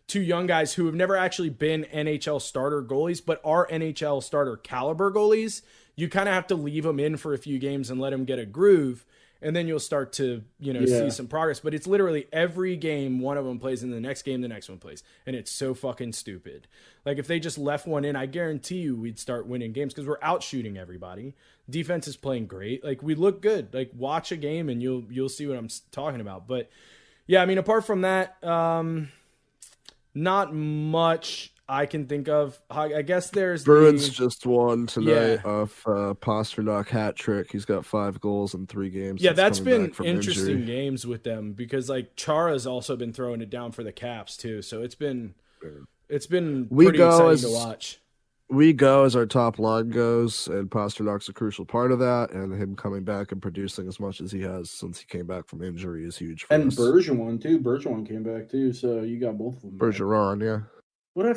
2 young guys who have never actually been NHL starter goalies, but are NHL starter caliber goalies, you kind of have to leave them in for a few games and let them get a groove. And then you'll start to, see some progress. But it's literally every game one of them plays, and the next game the next one plays. And it's so fucking stupid. If they just left one in, I guarantee you we'd start winning games because we're out shooting everybody. Defense is playing great. We look good. Watch a game and you'll see what I'm talking about. But yeah, apart from that, not much I can think of. I guess there's Bruins just won tonight off Pasternak hat trick. He's got 5 goals in 3 games. Yeah, that's been interesting games with them because Chara's also been throwing it down for the Caps too. So it's been pretty exciting to watch. We go as our top line goes, and Pasternak's a crucial part of that. And him coming back and producing as much as he has since he came back from injury is huge for us. Bergerjuan too. Bergerjuan came back too, so you got both of them. Bergerjuan, yeah. What I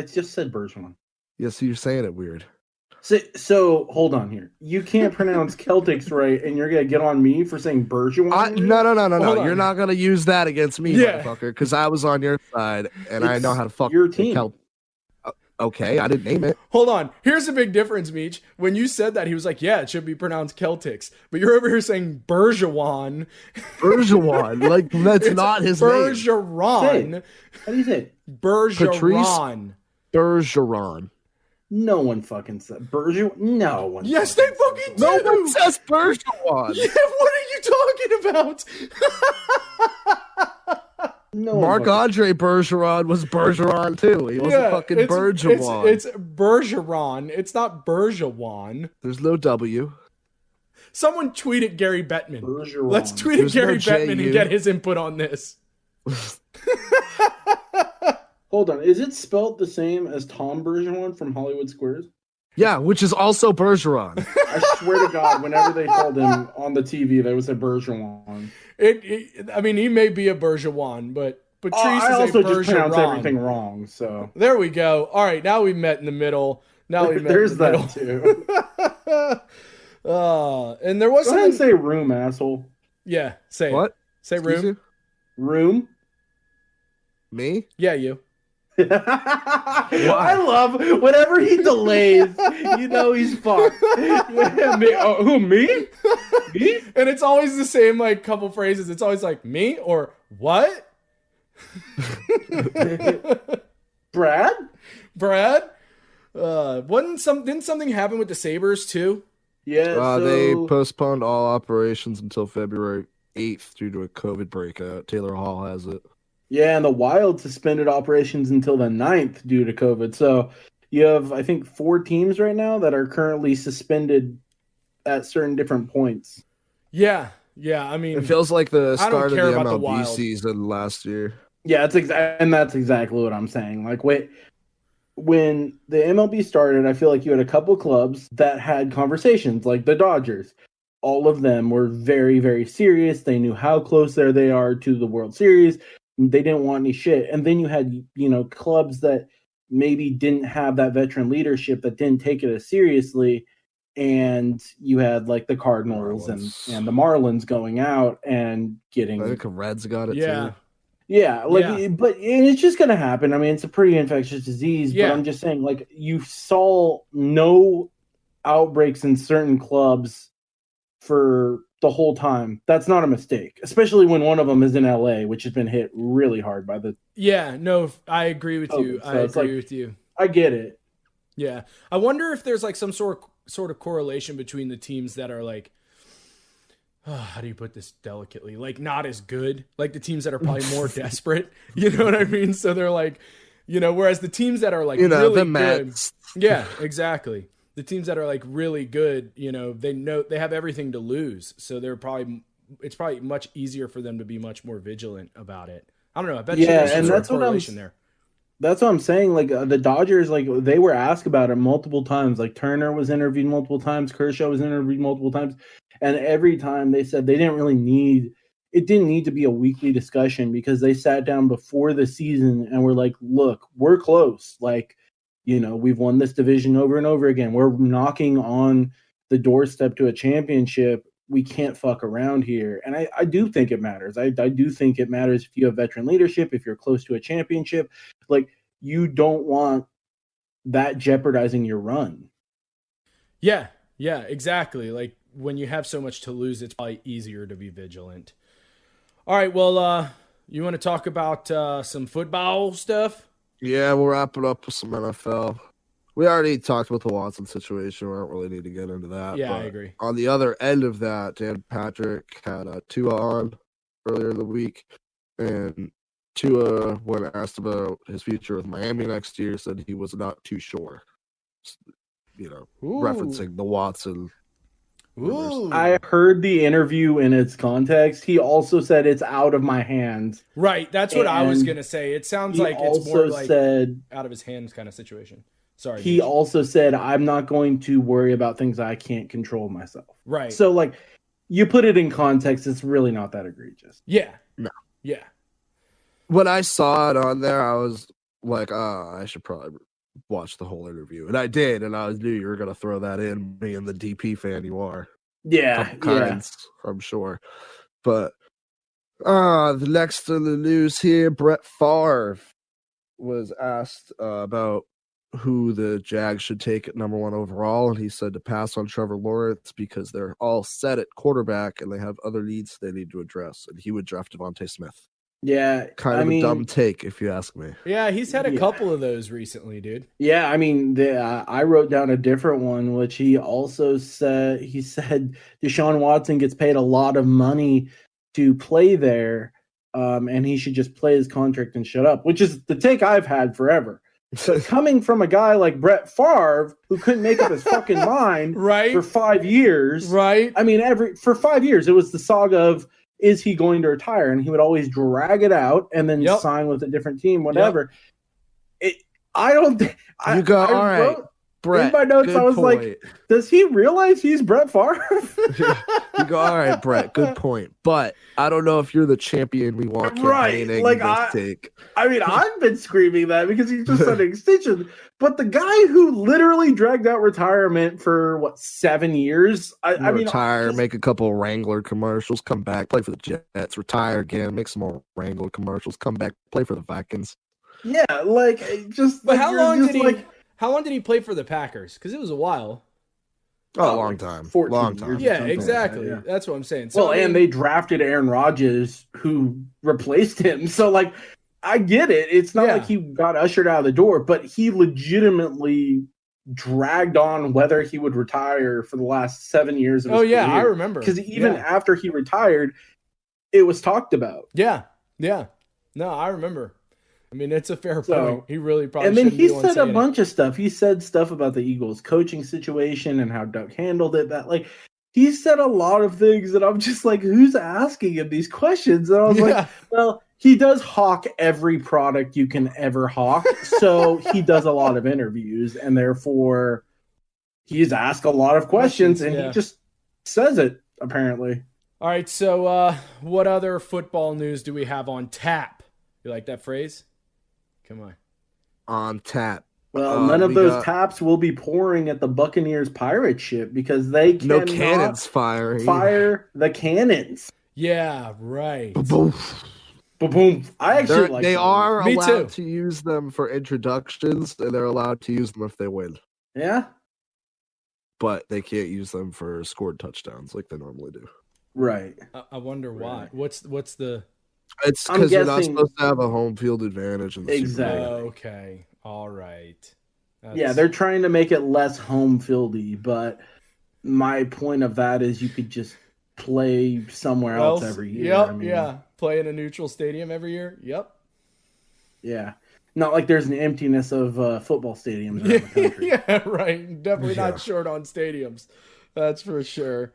just said Bergerjuan. Yes, you're saying it weird. So hold on here. You can't pronounce Celtics right, and you're gonna get on me for saying Bergerjuan? No. Hold on. You're not gonna use that against me, Yeah. motherfucker, because I was on your side and I know It's how to fuck your team. Okay, I didn't name it. Hold on. Here's the big difference, Meech. When you said that, he was like, yeah, it should be pronounced Celtics. But you're over here saying Bergerjuan. Bergerjuan, like that's It's not his name. Bergeron. How do you say it? Bergeron. Bergeron. No one fucking said Bergerjuan. No one. Yes, they fucking do. No one says Bergeron. Yeah, what are you talking about? No. Marc Andre Bergeron was Bergeron too. He wasn't fucking Bergeron. It's Bergeron. It's not Bergeron. There's no W. Someone tweet at Gary Bettman. Bergeron. Let's tweet There's at Gary no Bettman and JU. get his input on this. Hold on. Is it spelled the same as Tom Bergeron from Hollywood Squares? Yeah, which is also Bergeron. I swear to God, whenever they told him on the TV, they would say Bergeron. I mean, he may be a Bergeron, but Patrice I is also a just pronounce Bergeron. everything wrong. So There we go. All right, now we met in the middle. Now we met there's in the that middle. too. And there was Go ahead and something. say room, asshole. Yeah, say it. What? Say Excuse room. you? Room. Me? Yeah, you. I love whenever he delays. You know he's fucked. Yeah, me. Oh, who me? Me? And it's always the same like couple phrases. It's always like me or what? Brad? Brad? Didn't something happen with the Sabres too? Yeah. They postponed all operations until February 8th due to a COVID breakout. Taylor Hall has it. Yeah, and the Wild suspended operations until the 9th due to COVID. So you have, I think, 4 teams right now that are currently suspended at certain different points. Yeah. I mean, It feels like the I don't start of the care about the MLB Wild. season last year. Yeah, and that's exactly what I'm saying. Like, when the MLB started, I feel like you had a couple clubs that had conversations, like the Dodgers. All of them were very, very serious. They knew how close they are to the World Series. They didn't want any shit. And then you had, clubs that maybe didn't have that veteran leadership, that didn't take it as seriously. And you had like the Cardinals and the Marlins going out and getting. I think the Reds got it yeah. too. Yeah, but it's just gonna happen. I mean, it's a pretty infectious disease. Yeah. But I'm just saying, like, you saw no outbreaks in certain clubs for the whole time. That's not a mistake, especially when one of them is in LA, which has been hit really hard by the. Yeah, no, I agree with you. So I it's agree like- with you. I get it. Yeah. I wonder if there's like some sort of correlation between the teams that are like, how do you put this delicately? Like not as good, like the teams that are probably more desperate. You know what I mean? So they're like, whereas the teams that are like really the good, Mets. yeah, exactly. The teams that are like really good, they know they have everything to lose, so it's probably much easier for them to be much more vigilant about it. I don't know. I bet you there's some and sort of that's what I'm correlation there. That's what I'm saying. Like the Dodgers, like they were asked about it multiple times. Like Turner was interviewed multiple times, Kershaw was interviewed multiple times, and every time they said they didn't really need. It didn't need to be a weekly discussion because they sat down before the season and were like, "Look, we're close. Like, we've won this division over and over again. We're knocking on the doorstep to a championship. We can't fuck around here." And I do think it matters. I do think it matters if you have veteran leadership, if you're close to a championship. Like, you don't want that jeopardizing your run. Yeah, exactly. Like when you have so much to lose, it's probably easier to be vigilant. All right, well, you want to talk about some football stuff? Yeah, we'll wrap it up with some NFL. We already talked about the Watson situation. We don't really need to get into that. Yeah, I but agree. On the other end of that, Dan Patrick had Tua on earlier in the week, and Tua, when asked about his future with Miami next year, said he was not too sure. Referencing the Watson. Ooh. I heard the interview in its context. He also said it's out of my hands. Right, that's what I was And going to say. It sounds He like it's more also like said out of his hands kind of situation. Sorry. he Mitch. also said I'm not going to worry about things I can't control myself. Right. So like, you put it in context, it's really not that egregious. Yeah. No. Yeah. When I saw it on there, I was like, I should probably watch the whole interview, and I did, and I knew you were gonna throw that in, being the DP fan you are. Yeah, Couple kinds, I'm sure. But the next in the news here, Brett Favre was asked about who the Jags should take at number 1 overall, and he said to pass on Trevor Lawrence because they're all set at quarterback and they have other needs they need to address, and he would draft Devontae Smith. Yeah. Kind of a dumb take, if you ask me. Yeah, he's had a couple of those recently, dude. Yeah, I mean, I wrote down a different one, which he also said. He said Deshaun Watson gets paid a lot of money to play there, and he should just play his contract and shut up, which is the take I've had forever. But coming from a guy like Brett Favre, who couldn't make up his fucking mind Right. for 5 years, Right. I mean, for 5 years, it was the saga of, is he going to retire? And he would always drag it out and then sign with a different team, whatever. I don't think you go, all right, Brett. In my notes, I was like, does he realize he's Brett Favre? You go, all right, Brett, good point. But I don't know if you're the champion we want. Right. Like, I mean, I've been screaming that because he's just an extension. But the guy who literally dragged out retirement for 7 years? I mean, retire, make a couple of Wrangler commercials, come back, play for the Jets, retire again, make some more Wrangler commercials, come back, play for the Vikings. Yeah, like just. But like, how long did he play for the Packers? Because it was a while. Oh, a long time. 14 long time. Yeah, exactly. Like that, yeah. That's what I'm saying. So, and they drafted Aaron Rodgers, who replaced him. So, like, I get it. It's not like he got ushered out of the door, but he legitimately dragged on whether he would retire for the last 7 years of his career. I remember. Because even after he retired, it was talked about. Yeah. No, I remember. I mean, it's a fair point. He really probably. And then he said a bunch of stuff. He said stuff about the Eagles' coaching situation and how Doug handled it. That, like, he said a lot of things that I'm just like, who's asking him these questions? And I was like, well, he does hawk every product you can ever hawk. So he does a lot of interviews, and therefore he's asked a lot of questions, and he just says it, apparently. All right. So what other football news do we have on tap? You like that phrase? Come on. On tap. Well, none of those taps will be pouring at the Buccaneers pirate ship because they cannot no cannons firing. Fire the cannons. Yeah, right. Boom. Boom. I actually like they them. are Me allowed too. to use them for introductions, and they're allowed to use them if they win. Yeah. But they can't use them for scored touchdowns like they normally do. Right. I wonder why. What's the? It's because you're not supposed to have a home field advantage in the Super Bowl. Okay. All right. Yeah, they're trying to make it less home fieldy, but my point of that is you could just play somewhere else every year. Yep, play in a neutral stadium every year. Yep. Yeah. Not like there's an emptiness of football stadiums around the country. Yeah, right. Definitely not short on stadiums. That's for sure.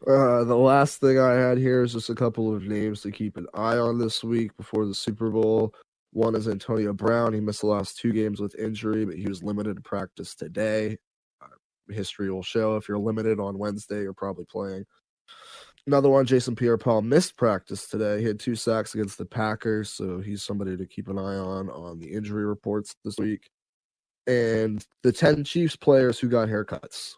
The last thing I had here is just a couple of names to keep an eye on this week before the Super Bowl. One is Antonio Brown. He missed the last 2 games with injury, but he was limited to practice today. History will show if you're limited on Wednesday, you're probably playing. Another one, Jason Pierre-Paul, missed practice today. He had 2 sacks against the Packers, so he's somebody to keep an eye on the injury reports this week. And the 10 Chiefs players who got haircuts,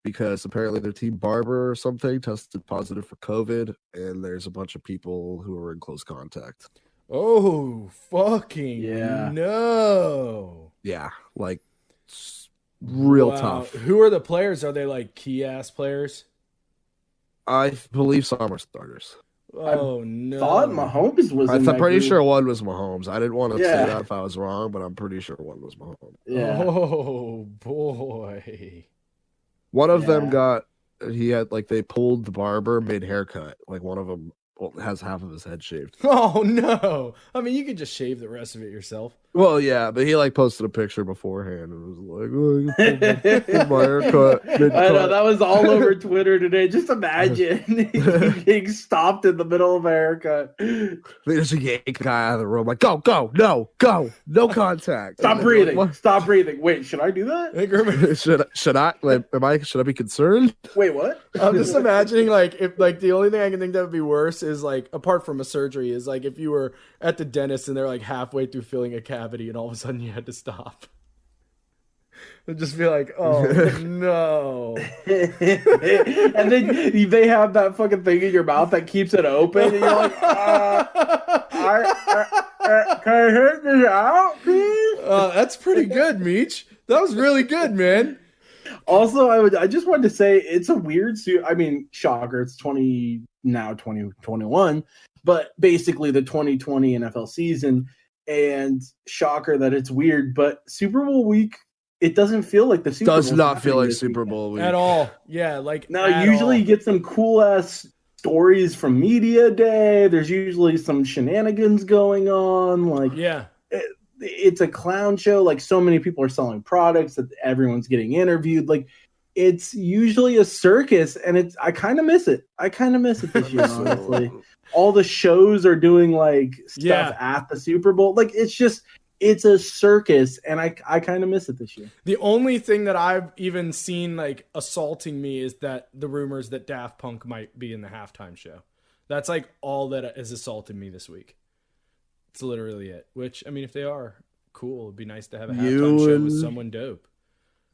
because apparently their team barber or something tested positive for COVID, and there's a bunch of people who were in close contact. Oh, fucking no. Yeah, like real tough. Who are the players? Are they like key-ass players? I believe some are starters. Oh, no. I thought Mahomes was I'm pretty sure one was Mahomes. I didn't want to say that if I was wrong, but I'm pretty sure one was Mahomes. Yeah. Oh, boy. One of them they pulled the barber mid-haircut. Like one of them has half of his head shaved. Oh, no. I mean, you could just shave the rest of it yourself. Well, yeah, but he posted a picture beforehand and was like, oh, my haircut. I know, that was all over Twitter today. Just imagine getting stopped in the middle of a haircut. They just yank the guy out of the room, like, go, no contact. Stop breathing. Wait, should I do that? Should I? Should I be concerned? Wait, what? I'm just imagining if the only thing I can think that would be worse is apart from a surgery is if you were at the dentist and they're halfway through filling a cavity and all of a sudden you had to stop. They'll just be like, oh no. And then they have that fucking thing in your mouth that keeps it open, and you're like, can I hit this out, please? That's pretty good, Meech. That was really good, man. Also, I just wanted to say it's a weird suit. I mean, shocker, it's 2021, but basically the 2020 NFL season, and shocker that it's weird, but Super Bowl week, it doesn't feel like the Super Bowl. Does not feel like Super Bowl week at all. Yeah, like now usually you get some cool ass stories from media day. There's usually some shenanigans going on. Like, yeah, it's a clown show. Like, so many people are selling products that everyone's getting interviewed. Like, it's usually a circus, and I kind of miss it. I kind of miss it this year, honestly. All the shows are doing like stuff at the Super Bowl. Like, it's a circus, and I kind of miss it this year. The only thing that I've even seen like assaulting me is that the rumors that Daft Punk might be in the halftime show. That's like all that has assaulted me this week. It's literally it. Which, I mean, if they are, cool. It'd be nice to have a halftime show with someone dope.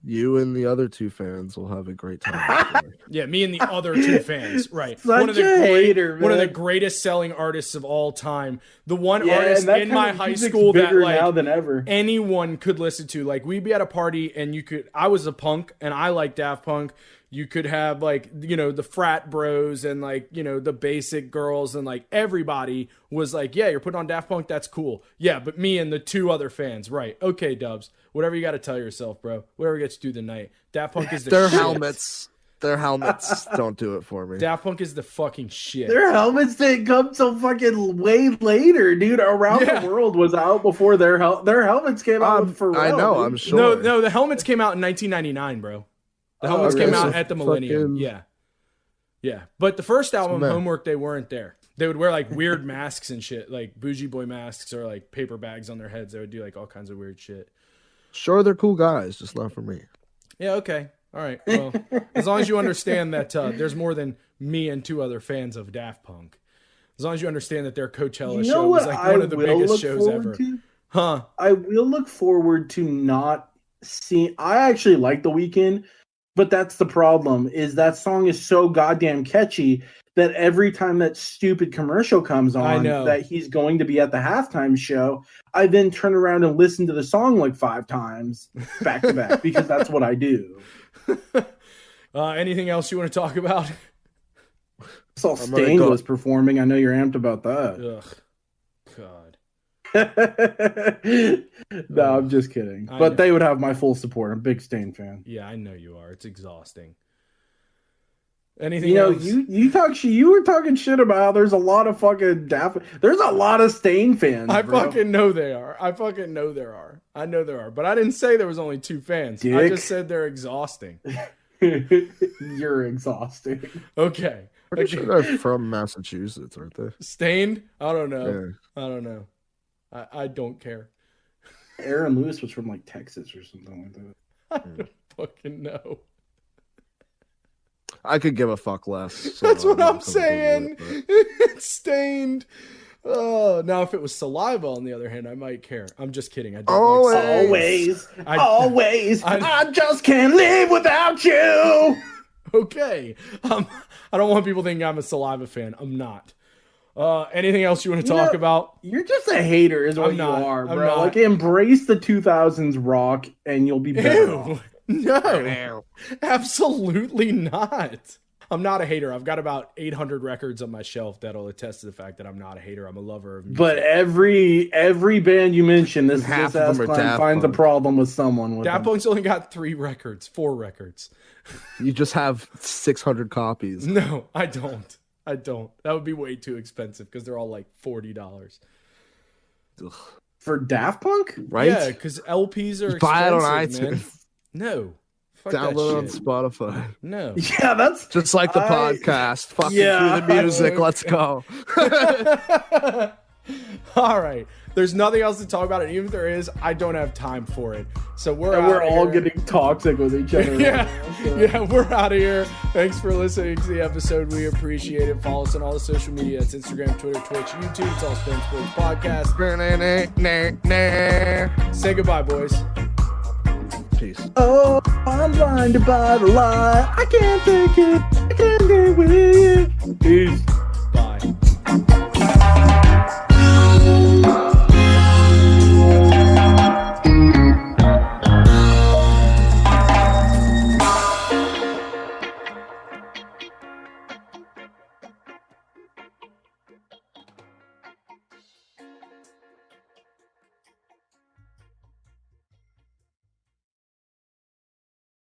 You and the other two fans will have a great time. Yeah, me and the other two fans, right? One of the greatest selling artists of all time. The one artist in my high school that like now than ever anyone could listen to. Like, we'd be at a party and I was a punk and I liked Daft Punk. You could have like, you know, the frat bros and like, you know, the basic girls, and like everybody was like, yeah, you're putting on Daft Punk. That's cool. Yeah. But me and the two other fans. Right. Okay, Dubs, whatever you got to tell yourself, bro, whatever gets you through the night. Daft Punk is the Their shit. Their helmets don't do it for me. Daft Punk is the fucking shit. Their helmets didn't come till fucking way later, dude. Around the World was out before their helmets came out with Pharrell. I know, dude. I'm sure. No, the helmets came out in 1999, bro. The helmets came out at the Millennium. Yeah. But the first album, Homework, they weren't there. They would wear like weird masks and shit, like bougie boy masks or like paper bags on their heads. They would do like all kinds of weird shit. Sure, they're cool guys, just not for me. Yeah, okay. All right. Well, as long as you understand that there's more than me and two other fans of Daft Punk. As long as you understand that their Coachella show was like one of the biggest shows ever. Huh? I will look forward to not seeing. I actually like The Weeknd, but that's the problem. Is that song is so goddamn catchy that every time that stupid commercial comes on that he's going to be at the halftime show, I then turn around and listen to the song like 5 times back to back because that's what I do. Anything else you want to talk about? I saw Sting was performing. I know you're amped about that. Ugh, God. No, I'm just kidding. But they would have my full support. I'm a big Stain fan. Yeah, I know you are. It's exhausting. Anything else? You were talking shit about how there's a lot of fucking there's a lot of Stain fans. I fucking know they are. I know there are. But I didn't say there was only 2 fans. Dick. I just said they're exhausting. You're exhausting. Okay. Pretty sure they're from Massachusetts, aren't they? Stained? I don't know. Yeah. I don't know. I don't care. Aaron Lewis was from like Texas or something like that. I don't fucking know. I could give a fuck less. So That's what I'm saying. It's Stained. Oh, now if it was Saliva, on the other hand, I might care. I'm just kidding. I don't like always. I just can't live without you. Okay. I don't want people thinking I'm a Saliva fan. I'm not. Anything else you want to talk about? You're just a hater, is what you are, bro. Like, embrace the 2000s rock, and you'll be better off. No, absolutely not. I'm not a hater. I've got about 800 records on my shelf that'll attest to the fact that I'm not a hater. I'm a lover of music. But every band you mention, this ass clown finds a problem with someone. Daft Punk's only got 4 records. You just have 600 copies. No, I don't. That would be way too expensive because they're all like $40. Ugh. For Daft Punk? Right? Yeah, because LPs are expensive, buy it on iTunes. Man. No. Fuck Download on that shit. Spotify. No. Yeah, that's just like the podcast. Fucking through the music. Let's go. All right. There's nothing else to talk about, and even if there is, I don't have time for it. So we're all getting toxic with each other. Yeah, we're out of here. Thanks for listening to the episode. We appreciate it. Follow us on all the social media. It's Instagram, Twitter, Twitch, YouTube. It's all Stone Sports Podcast. Say goodbye, boys. Peace. Oh, I'm blinded by the light. I can't take it. I can't get with it. Peace.